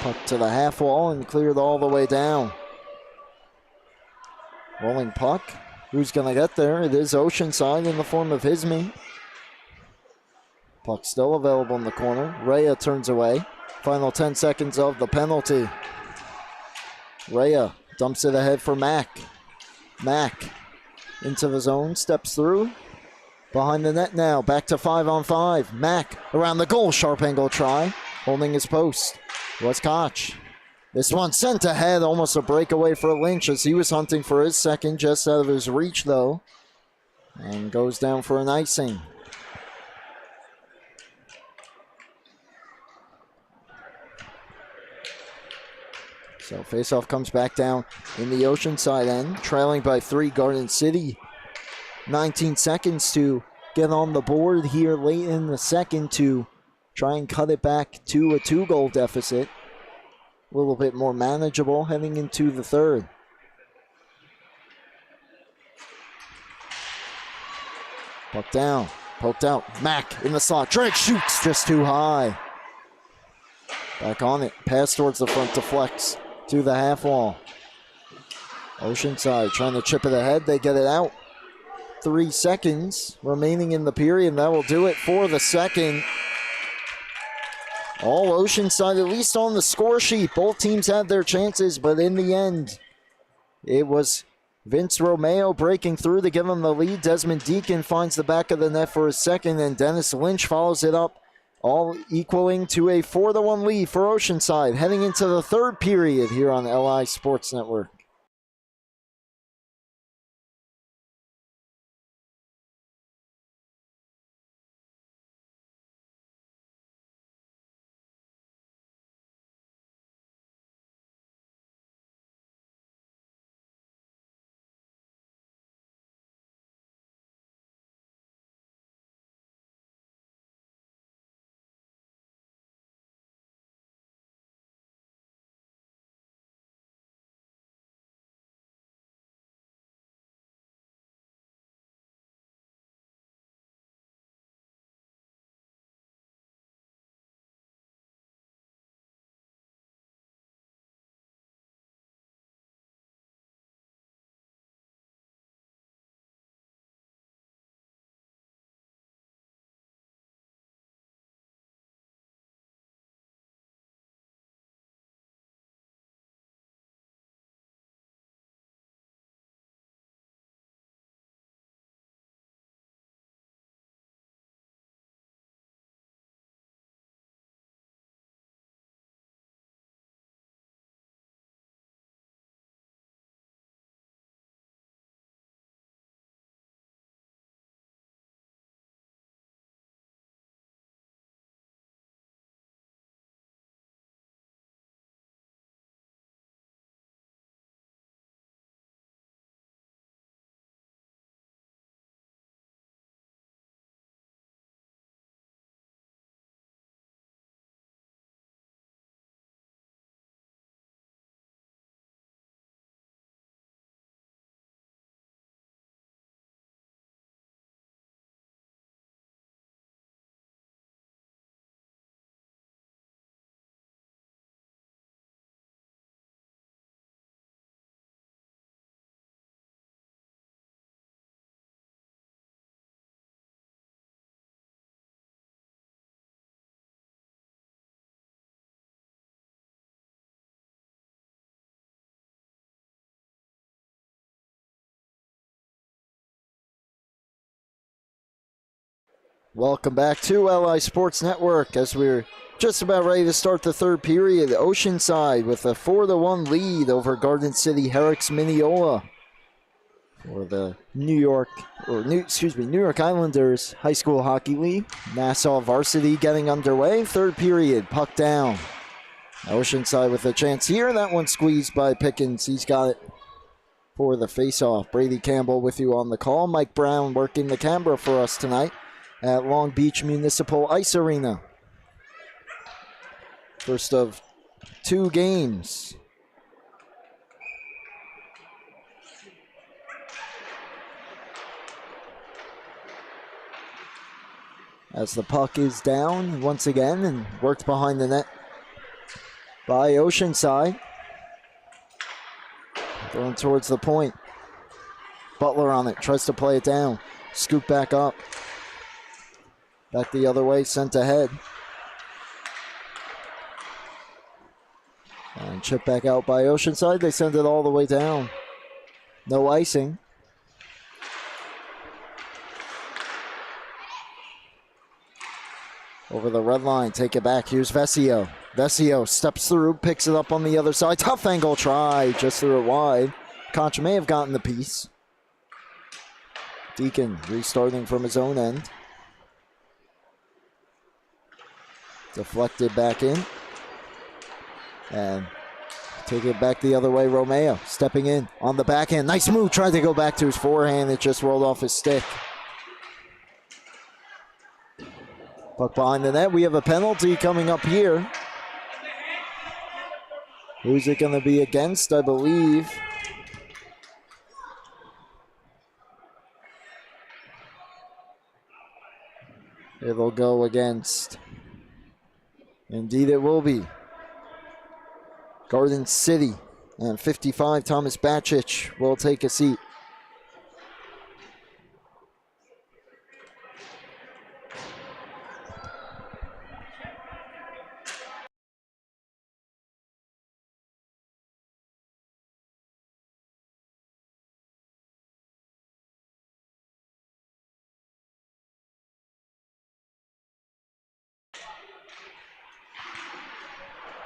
Puck to the half wall and cleared all the way down. Rolling puck. Who's going to get there? It is Oceanside in the form of Hisme. Puck still available in the corner. Rhea turns away. Final 10 seconds of the penalty. Rhea dumps it ahead for Mack. Mack into the zone, steps through. Behind the net now, back to 5-on-5. Mack around the goal, sharp angle try. Holding his post was Koch. This one sent ahead, almost a breakaway for Lynch as he was hunting for his second, just out of his reach though. And goes down for an icing. So faceoff comes back down in the Oceanside end, trailing by 3 Garden City. 19 seconds to get on the board here late in the second to try and cut it back to a 2-goal deficit. A little bit more manageable heading into the third. Puck down, poked out. Mack in the slot. Drake shoots just too high. Back on it. Pass towards the front to Flex to the half wall. Oceanside trying to chip it ahead. They get it out. 3 seconds remaining in the period. That will do it for the second. All Oceanside, at least on the score sheet. Both teams had their chances, but in the end, it was Vince Romeo breaking through to give them the lead. Desmond Deacon finds the back of the net for his second, and Dennis Lynch follows it up, all equaling to a 4-1 lead for Oceanside, heading into the third period here on LI Sports Network. Welcome back to LI Sports Network as we're just about ready to start the third period. Oceanside with a 4-1 lead over Garden City Herricks Mineola. for the New York Islanders High School Hockey League. Nassau Varsity getting underway. Third period, puck down. Oceanside with a chance here. That one squeezed by Pickens. He's got it for the faceoff. Brady Campbell with you on the call. Mike Brown working the camera for us tonight at Long Beach Municipal Ice Arena. First of 2 games. As the puck is down once again and worked behind the net by Oceanside. Going towards the point. Butler on it, tries to play it down. Scoop back up. Back the other way, sent ahead. And chip back out by Oceanside. They send it all the way down. No icing. Over the red line, take it back. Here's Vesio. Vesio steps through, picks it up on the other side. Tough angle try, just threw it wide. Koch may have gotten the piece. Deacon restarting from his own end. Deflected back in. And take it back the other way, Romeo stepping in on the backhand. Nice move, tried to go back to his forehand. It just rolled off his stick. Puck behind the net. We have a penalty coming up here. Who's it going to be against, I believe? It'll go against. Indeed it will be. Garden City. And 55, Thomas Batchich will take a seat.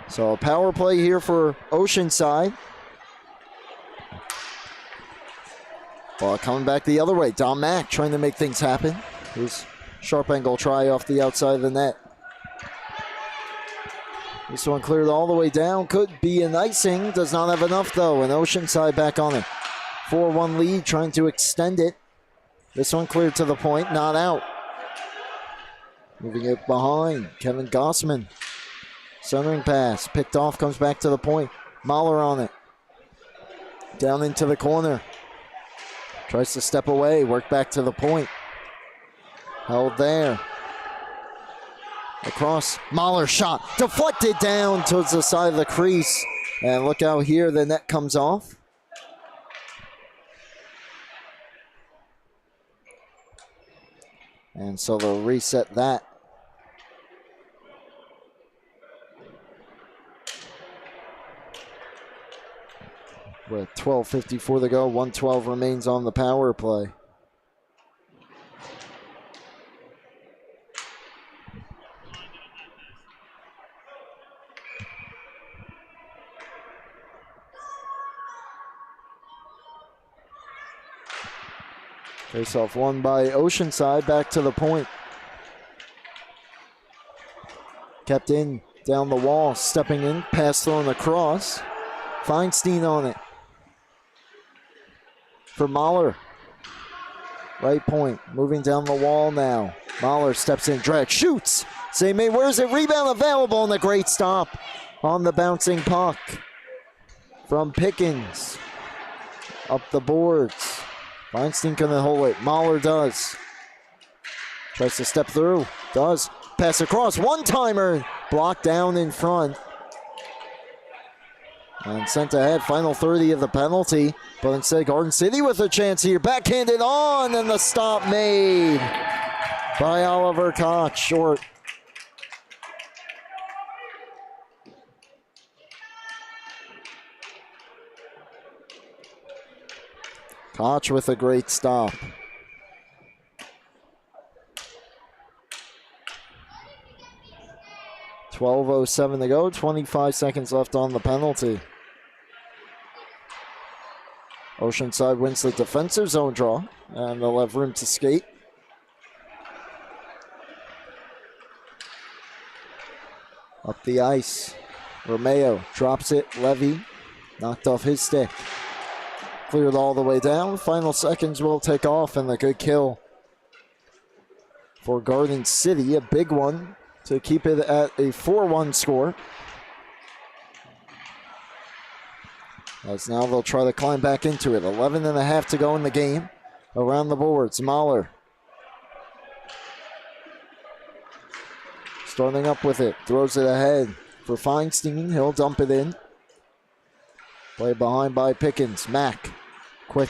So a power play here for Oceanside. Ball coming back the other way. Dom Mack trying to make things happen. His sharp angle try off the outside of the net. This one cleared all the way down. Could be an icing. Does not have enough though. And Oceanside back on it. 4-1 lead, trying to extend it. This one cleared to the point, not out. Moving it behind. Kevin Gossman. Centering pass, picked off, comes back to the point. Mahler on it. Down into the corner. Tries to step away, work back to the point. Held there. Across, Mahler shot. Deflected down towards the side of the crease. And look out here, the net comes off. And so they'll reset that. With 12:54 to go, 1:12 remains on the power play. Face-off won by Oceanside, back to the point. Kept in, down the wall, stepping in, pass thrown across. Feinstein on it. For Mahler. Right point, moving down the wall now. Mahler steps in, drag, shoots. St. May, where's it? Rebound available, and a great stop on the bouncing puck from Pickens. Up the boards. Feinstein couldn't hold it. Mahler does. Tries to step through. Does. Pass across. One-timer. Blocked down in front. And sent ahead, final 30 of the penalty. But instead, Garden City with a chance here. Backhanded on, and the stop made by Oliver Koch. Short. Koch with a great stop. .12:07 to go, 25 seconds left on the penalty. Oceanside wins the defensive zone draw, and they'll have room to skate. Up the ice. Romeo drops it. Levy knocked off his stick. Cleared all the way down. Final seconds will take off, and a good kill for Garden City. A big one to keep it at a 4-1 score. As now they'll try to climb back into it. 11.5 to go in the game. Around the boards, Mahler. Starting up with it, throws it ahead for Feinstein. He'll dump it in. Play behind by Pickens. Mack, quick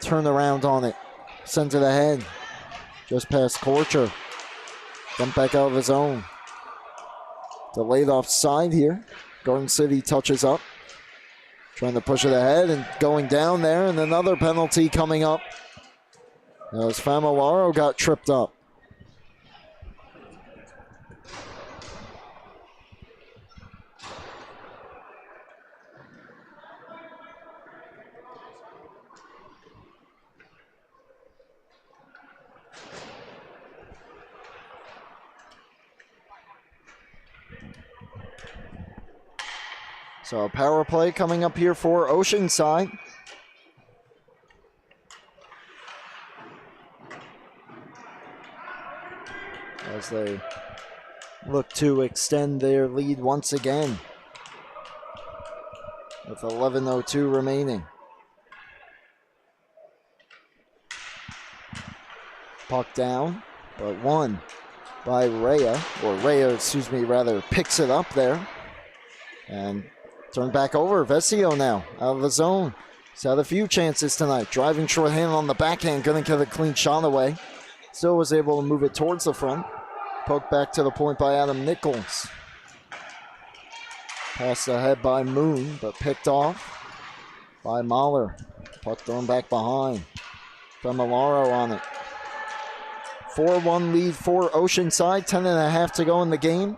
turnaround on it. Sends it ahead. Just past Korcher. Dump back out of his own. Delayed offside here. Garden City touches up. Trying to push it ahead and going down there. And another penalty coming up as Famolaro got tripped up. So a power play coming up here for Oceanside. As they look to extend their lead once again. With 11:02 remaining. Puck down, but won by Rhea, picks it up there. And turned back over. Vesio now out of the zone. He's had a few chances tonight. Driving shorthand on the backhand. Couldn't get a clean shot away. Still was able to move it towards the front. Poked back to the point by Adam Nichols. Passed ahead by Moon, but picked off by Mahler. Puck thrown back behind. Famolaro on it. 4-1 lead for Oceanside. 10.5 to go in the game.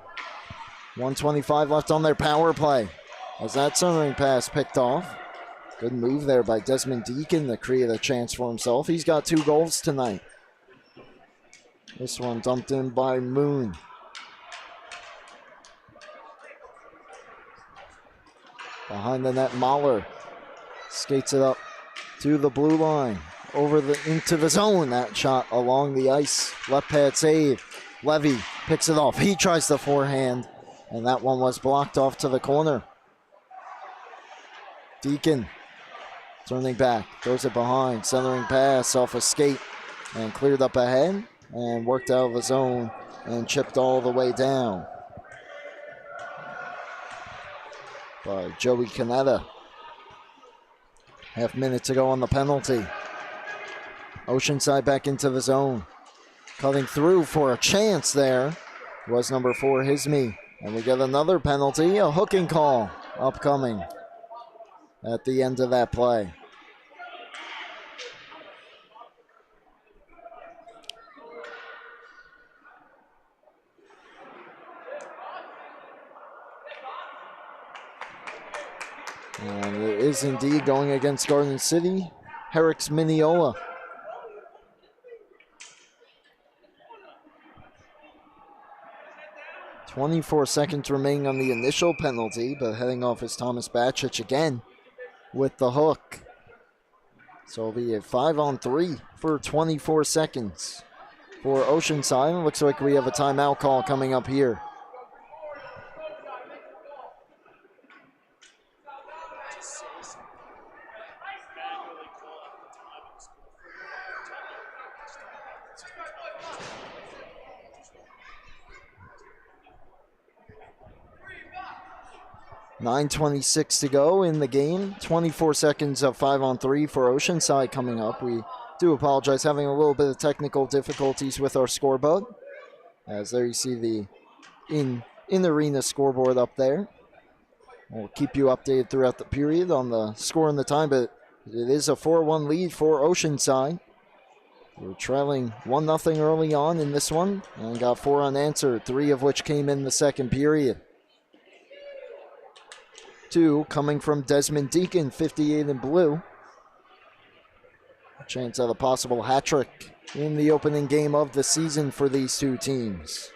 1:25 left on their power play. As that centering pass picked off. Good move there by Desmond Deacon to create a chance for himself. He's got 2 goals tonight. This one dumped in by Moon. Behind the net, Mahler skates it up to the blue line. Into the zone. That shot along the ice. Left pad save. Levy picks it off. He tries the forehand. And that one was blocked off to the corner. Deacon turning back, throws it behind, centering pass off a skate, and cleared up ahead, and worked out of the zone, and chipped all the way down by Joey Canetta. Half minute to go on the penalty. Oceanside back into the zone. Cutting through for a chance there was number 4, Hisme. And we get another penalty, a hooking call upcoming at the end of that play. And it is indeed going against Garden City. Herricks Mineola. .24 seconds remaining on the initial penalty, but heading off is Thomas Batchich again with the hook. So it'll be a 5-on-3 for 24 seconds for Oceanside. Looks like we have a timeout call coming up here. .26 to go in the game. 24 seconds of 5-on-3 for Oceanside coming up. We do apologize, having a little bit of technical difficulties with our scoreboard. As there you see the in-arena scoreboard up there. We'll keep you updated throughout the period on the score and the time, but it is a 4-1 lead for Oceanside. We're trailing 1-0 early on in this one and got 4 unanswered, 3 of which came in the second period. 2 coming from Desmond Deacon, 58 in blue. Chance at a possible hat trick in the opening game of the season for these two teams.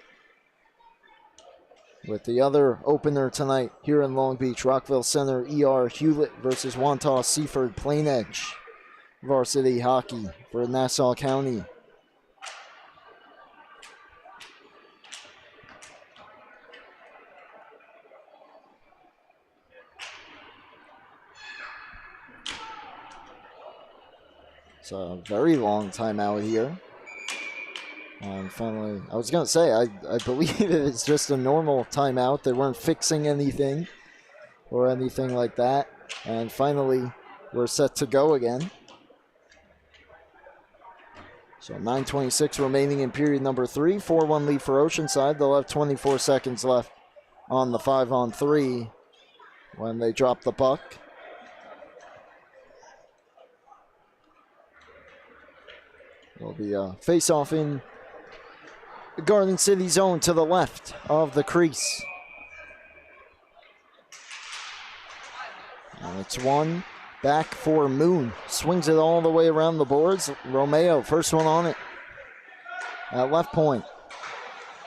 With the other opener tonight here in Long Beach, Rockville Center, ER Hewlett versus Wantagh Seaford Plain Edge. Varsity hockey for Nassau County. It's a very long timeout here. And finally, I was going to say, I believe it's just a normal timeout. They weren't fixing anything or anything like that. And finally, we're set to go again. So 9:26 remaining in period number 3. 4-1 lead for Oceanside. They'll have 24 seconds left on the 5-on-3 when they drop the puck. There'll be a face-off in the Garden City zone to the left of the crease. And it's one back for Moon. Swings it all the way around the boards. Romeo, first one on it at left point.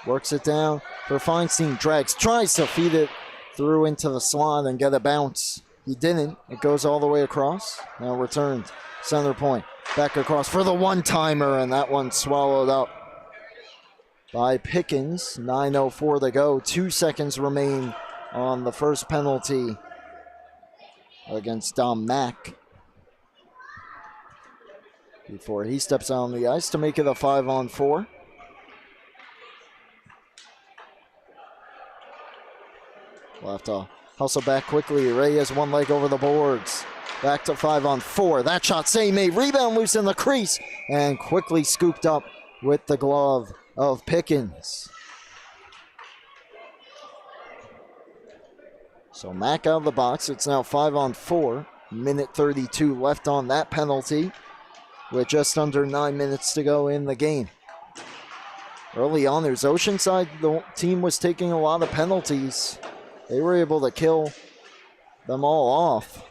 Works it down for Feinstein. Drags, tries to feed it through into the slot and get a bounce. He didn't. It goes all the way across. Now returned. Center point. Back across for the one-timer, and that one swallowed up by Pickens. 9:04 to go. 2 seconds remain on the first penalty against Dom Mack before he steps out on the ice to make it a 5-on-4. We'll have to hustle back quickly. Ray has one leg over the boards. Back to 5-on-4. That shot save made. Rebound loose in the crease and quickly scooped up with the glove of Pickens. So Mack out of the box. It's now 5-on-4. Minute 32 left on that penalty with just under 9 minutes to go in the game. Early on, there's Oceanside. The team was taking a lot of penalties. They were able to kill them all off.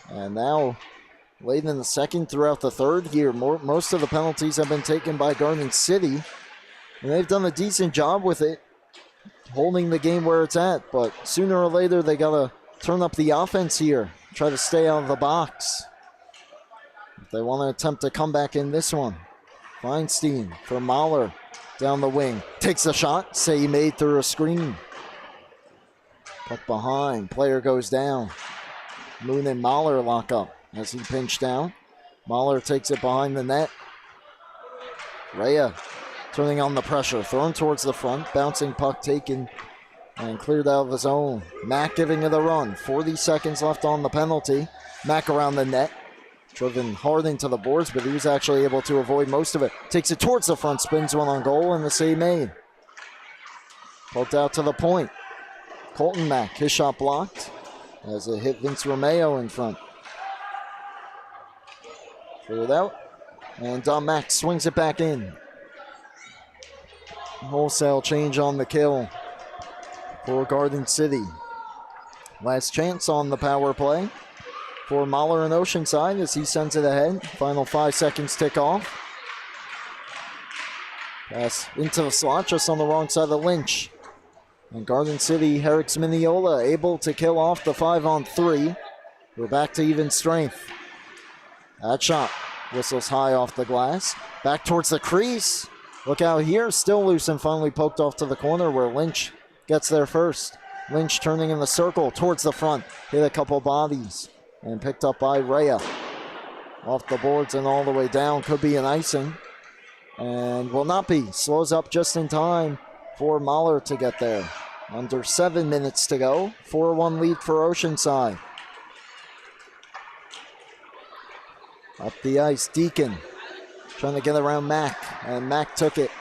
And now, late in the second, throughout the third here, most of the penalties have been taken by Garden City. And they've done a decent job with it, holding the game where it's at. But sooner or later, they got to turn up the offense here, try to stay out of the box if they want to attempt to come back in this one. Feinstein for Mahler down the wing. Takes a shot, say made through a screen. Puck behind, player goes down. Moon and Mahler lock up as he pinched down. Mahler takes it behind the net. Rhea turning on the pressure, thrown towards the front, bouncing puck taken and cleared out of the zone. Mack giving it a run. 40 seconds left on the penalty. Mack around the net, driven hard into the boards, but he was actually able to avoid most of it. Takes it towards the front, spins one on goal, and the save made. Poked out to the point. Colton Mack, his shot blocked as it hit Vince Romeo in front. Cleared out, and Dom Mack swings it back in. Wholesale change on the kill for Garden City. Last chance on the power play for Mahler and Oceanside as he sends it ahead. Final 5 seconds tick off. Pass into the slot just on the wrong side of Lynch. And Garden City, Herricks Mineola able to kill off the 5-on-3. We're back to even strength. That shot whistles high off the glass. Back towards the crease. Look out here, still loose and finally poked off to the corner where Lynch gets there first. Lynch turning in the circle towards the front. Hit a couple bodies and picked up by Rhea. Off the boards and all the way down. Could be an icing. And will not be. Slows up just in time for Mahler to get there. Under 7 minutes to go. 4-1 lead for Oceanside. Up the ice, Deacon trying to get around Mack, and Mack took it.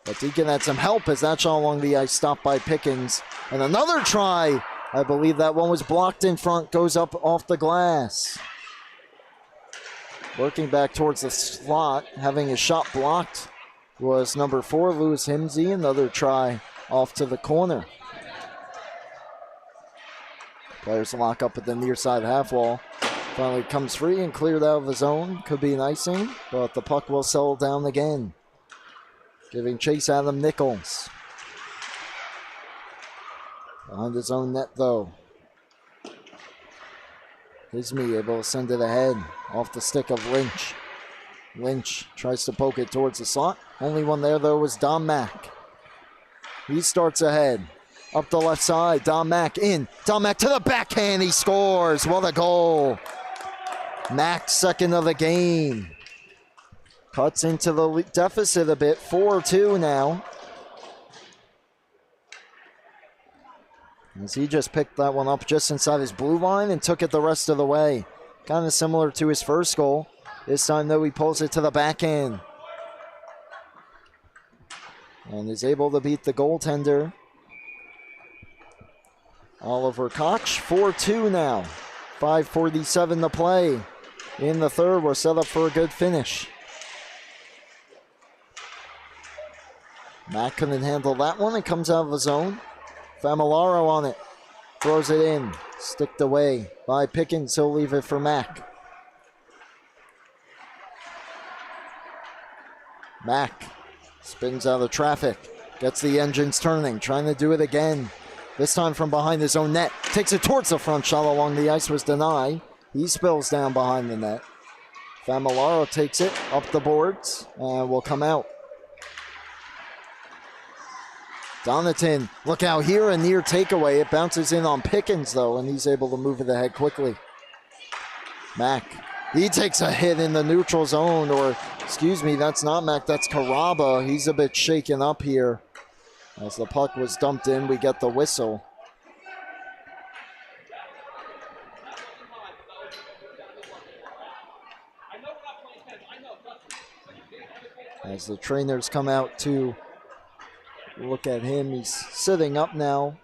But Deacon had some help as that shot along the ice stopped by Pickens. And another try. I believe that one was blocked in front, goes up off the glass. Working back towards the slot, having his shot blocked was number 4, Lewis Himsey. Another try off to the corner. Players lock up at the near side half wall. Finally comes free and cleared out of the zone. Could be an icing, but the puck will settle down again. Giving chase Adam Nichols. Behind his own net, though. Isme able to send it ahead off the stick of Lynch. Lynch tries to poke it towards the slot. Only one there, though, was Dom Mack. He starts ahead. Up the left side, Dom Mack in. Dom Mack to the backhand, he scores. What a goal. Mack's second of the game. Cuts into the deficit a bit, 4-2 now. As he just picked that one up just inside his blue line and took it the rest of the way. Kind of similar to his first goal. This time, though, he pulls it to the backhand. And is able to beat the goaltender. Oliver Koch, 4-2 now. 5:47 to play. In the third, we're set up for a good finish. Mack couldn't handle that one. It comes out of the zone. Familaro on it. Throws it in. Sticked away by Pickens. He'll leave it for Mack. Mack spins out of traffic. Gets the engines turning. Trying to do it again. This time from behind his own net. Takes it towards the front. Shot along the ice was denied. He spills down behind the net. Familaro takes it up the boards and will come out. Donatin, look out here, a near takeaway. It bounces in on Pickens, though, and he's able to move it ahead quickly. Mack, he takes a hit in the neutral zone, or, excuse me, that's not Mack, that's Caraba. He's a bit shaken up here. As the puck was dumped in, we get the whistle. As the trainers come out to look at him, he's sitting up now.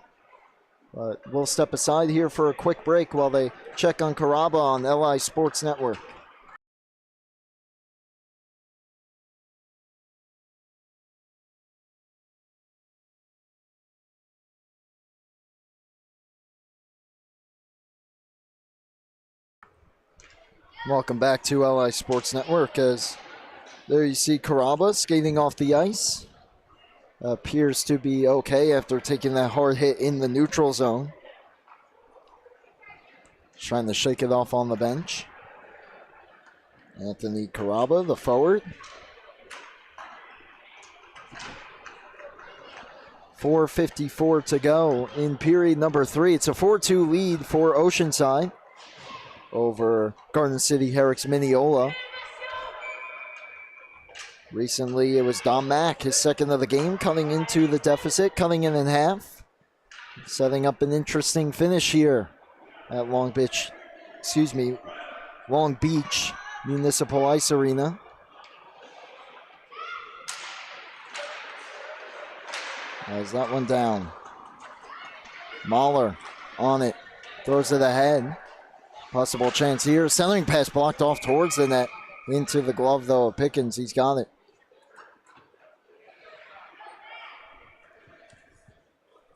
But we'll step aside here for a quick break while they check on Caraba on LI Sports Network. Welcome back to LI Sports Network. As there you see Caraba skating off the ice. Appears to be okay after taking that hard hit in the neutral zone. Trying to shake it off on the bench. Anthony Caraba, the forward. 4:54 to go in period number 3. It's a 4-2 lead for Oceanside over Garden City Herricks Mineola. Recently, it was Dom Mack, his second of the game, cutting into the deficit, cutting in half. Setting up an interesting finish here at Long Beach Municipal Ice Arena. Has that one down. Mahler on it, throws it ahead. Possible chance here. Centering pass blocked off towards the net. Into the glove, though, of Pickens. He's got it.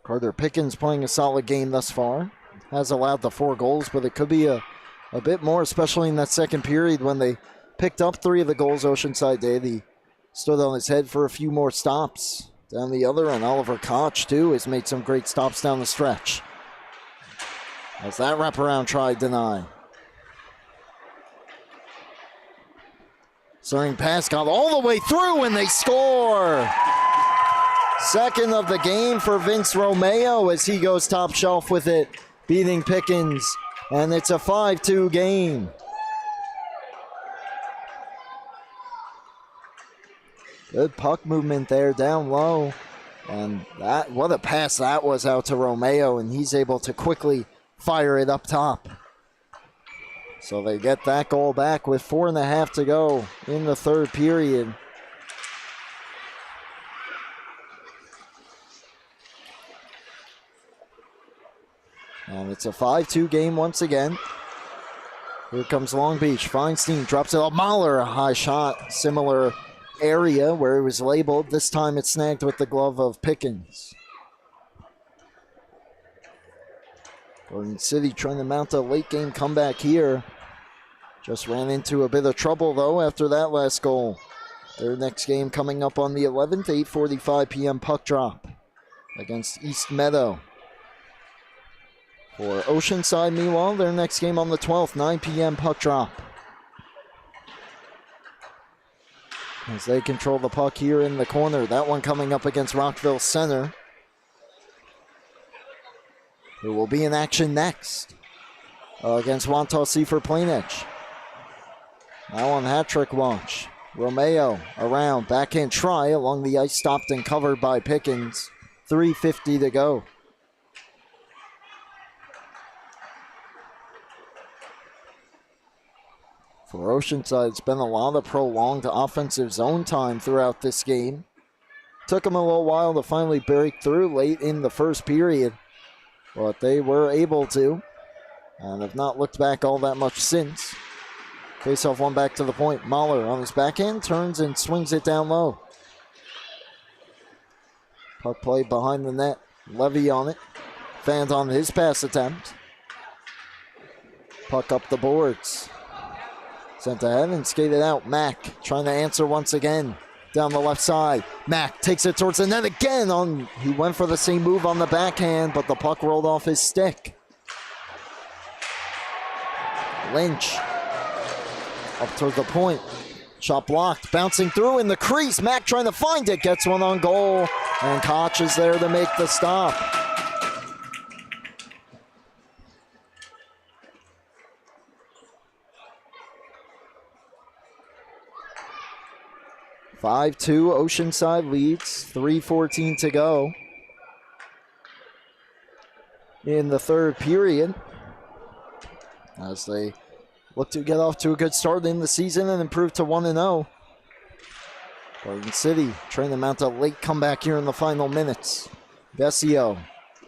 Carter Pickens playing a solid game thus far. Has allowed the 4 goals, but it could be a bit more, especially in that second period when they picked up 3 of the goals Oceanside did. He stood on his head for a few more stops. Down the other, and Oliver Koch, too, has made some great stops down the stretch. As that wraparound try denied. Centering pass got all the way through, and they score! Second of the game for Vince Romeo as he goes top shelf with it, beating Pickens, and it's a 5-2 game. Good puck movement there down low, and that, what a pass that was out to Romeo, and he's able to quickly fire it up top. So they get that goal back with 4.5 to go in the third period. And it's a 5-2 game once again. Here comes Long Beach. Feinstein drops it off. Mahler, a high shot. Similar area where it was labeled. This time it's snagged with the glove of Pickens. Garden City trying to mount a late game comeback here. Just ran into a bit of trouble, though, after that last goal. Their next game coming up on the 11th, 8:45 p.m. puck drop against East Meadow. For Oceanside, meanwhile, their next game on the 12th, 9 p.m. puck drop. As they control the puck here in the corner. That one coming up against Rockville Center, who will be in action next against Wantagh for Plain Edge. Now on hat-trick watch. Romeo around, backhand try along the ice, stopped and covered by Pickens. 3:50 to go. For Oceanside, it's been a lot of prolonged offensive zone time throughout this game. Took them a little while to finally break through late in the first period, but they were able to, and have not looked back all that much since. Face-off one back to the point. Mahler on his backhand, turns and swings it down low. Puck play behind the net. Levy on it. Fans on his pass attempt. Puck up the boards. Sent ahead and skated out. Mack trying to answer once again. Down the left side. Mack takes it towards the net again. He went for the same move on the backhand, but the puck rolled off his stick. Lynch. Up toward the point. Shot blocked. Bouncing through in the crease. Mack trying to find it. Gets one on goal. And Koch is there to make the stop. (5-2) Oceanside leads. 3:14 to go in the third period, as they look to get off to a good start in the season and improve to 1-0. Garden City trying to mount a late comeback here in the final minutes. Vesio,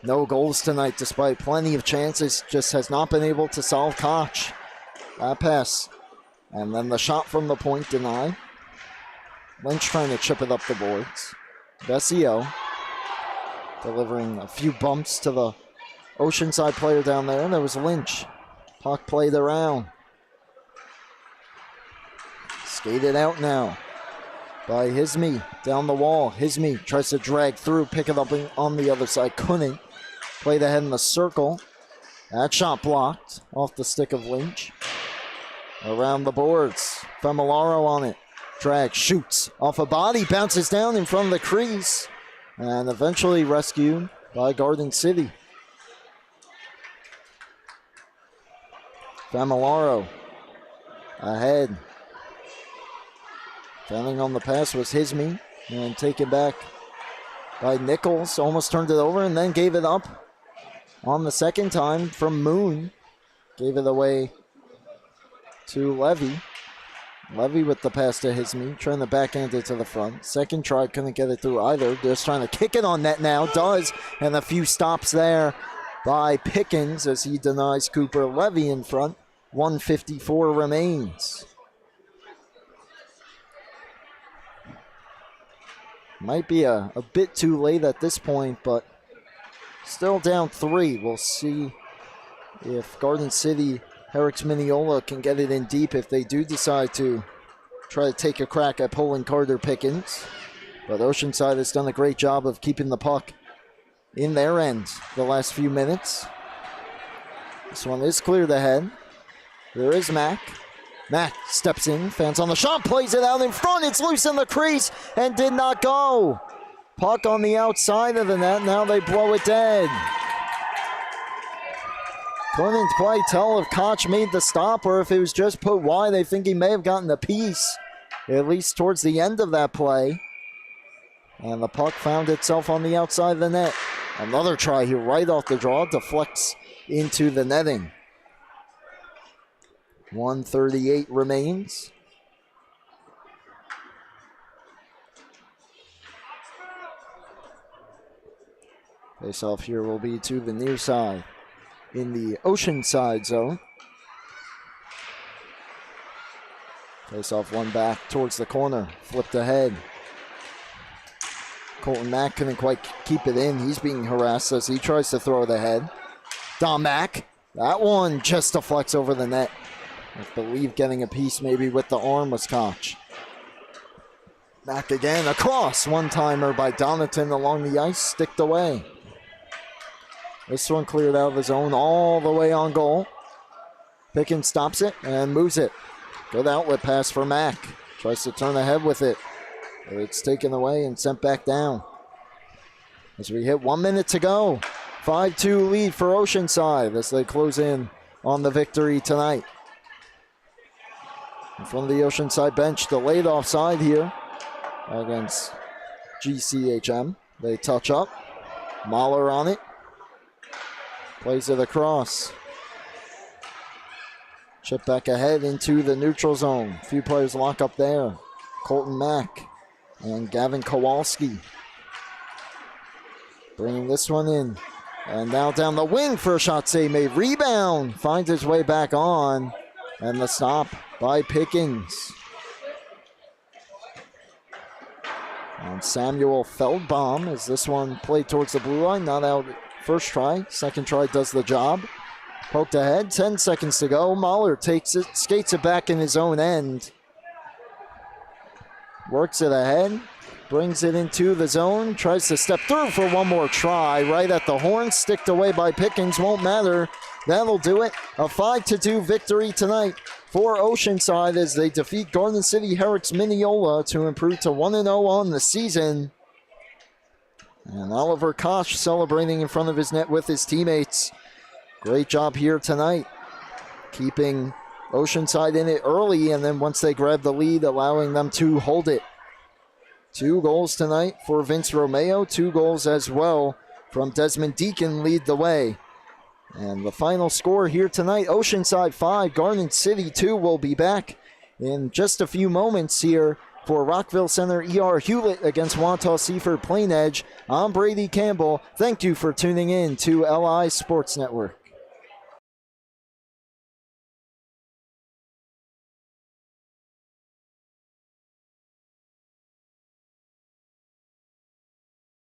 no goals tonight despite plenty of chances, just has not been able to solve Koch. That pass, and then the shot from the point denied. Lynch trying to chip it up the boards. Vesio delivering a few bumps to the Oceanside player down there, and there was Lynch. Puck played around. Skated out now by Hisme down the wall. Hisme tries to drag through, pick it up on the other side. Couldn't. Played ahead in the circle. That shot blocked off the stick of Lynch. Around the boards. Familaro on it. Drag, shoots off a body, bounces down in front of the crease, and eventually rescued by Garden City. Familaro ahead. Fouling on the pass was Hisme, and taken back by Nichols. Almost turned it over and then gave it up on the second time from Moon. Gave it away to Levy. Levy with the pass to Hisme, trying to backhand it to the front. Second try, couldn't get it through either. Just trying to kick it on net now, does, and a few stops there by Pickens as he denies Cooper. Levy in front, 1:54 remains. Might be a bit too late at this point, but still down 3. We'll see if Garden City, Herricks, Mineola can get it in deep if they do decide to try to take a crack at pulling Carter Pickens. But Oceanside has done a great job of keeping the puck in their end the last few minutes. This one is cleared ahead. There is Mack. Mack steps in, fans on the shot, plays it out in front. It's loose in the crease and did not go. Puck on the outside of the net. Now they blow it dead. Couldn't quite tell if Koch made the stop or if it was just put wide. I think he may have gotten a piece, at least towards the end of that play. And the puck found itself on the outside of the net. Another try here right off the draw, deflects into the netting. 1:38 remains. Face-off here will be to the near side in the Oceanside zone. Face-off one back towards the corner, flipped ahead. Colton Mack couldn't quite keep it in. He's being harassed as he tries to throw it ahead. Dom Mack, that one just deflects over the net. I believe getting a piece maybe with the arm was Koch. Back again, across. One-timer by Donaton along the ice, sticked away. This one cleared out of the zone all the way on goal. Pickens stops it and moves it. Good outlet pass for Mack. Tries to turn ahead with it. It's taken away and sent back down. As we hit 1 minute to go. 5-2 lead for Oceanside as they close in on the victory tonight. In front of the Oceanside bench, delayed offside here against GCHM. They touch up. Mahler on it. Plays it across. Chip back ahead into the neutral zone. A few players lock up there. Colton Mack and Gavin Kowalski. Bringing this one in. And now down the wing for a shot save made. Rebound. Finds his way back on. And the stop by Pickens. And Samuel Feldbaum as this one played towards the blue line. Not out first try. Second try does the job. Poked ahead. 10 seconds to go. Mahler takes it. Skates it back in his own end. Works it ahead. Brings it into the zone. Tries to step through for one more try. Right at the horn. Sticked away by Pickens. Won't matter. That'll do it. A 5-2 victory tonight for Oceanside as they defeat Garden City Herricks Mineola to improve to 1-0 on the season. And Oliver Koch celebrating in front of his net with his teammates. Great job here tonight. Keeping Oceanside in it early, and then once they grab the lead, allowing them to hold it. 2 goals tonight for Vince Romeo. 2 goals as well from Desmond Deacon lead the way. And the final score here tonight, Oceanside 5, Garden City 2. Will be back in just a few moments here for Rockville Center ER Hewlett against Wantagh Seaford Plain Edge. I'm Brady Campbell. Thank you for tuning in to LI Sports Network.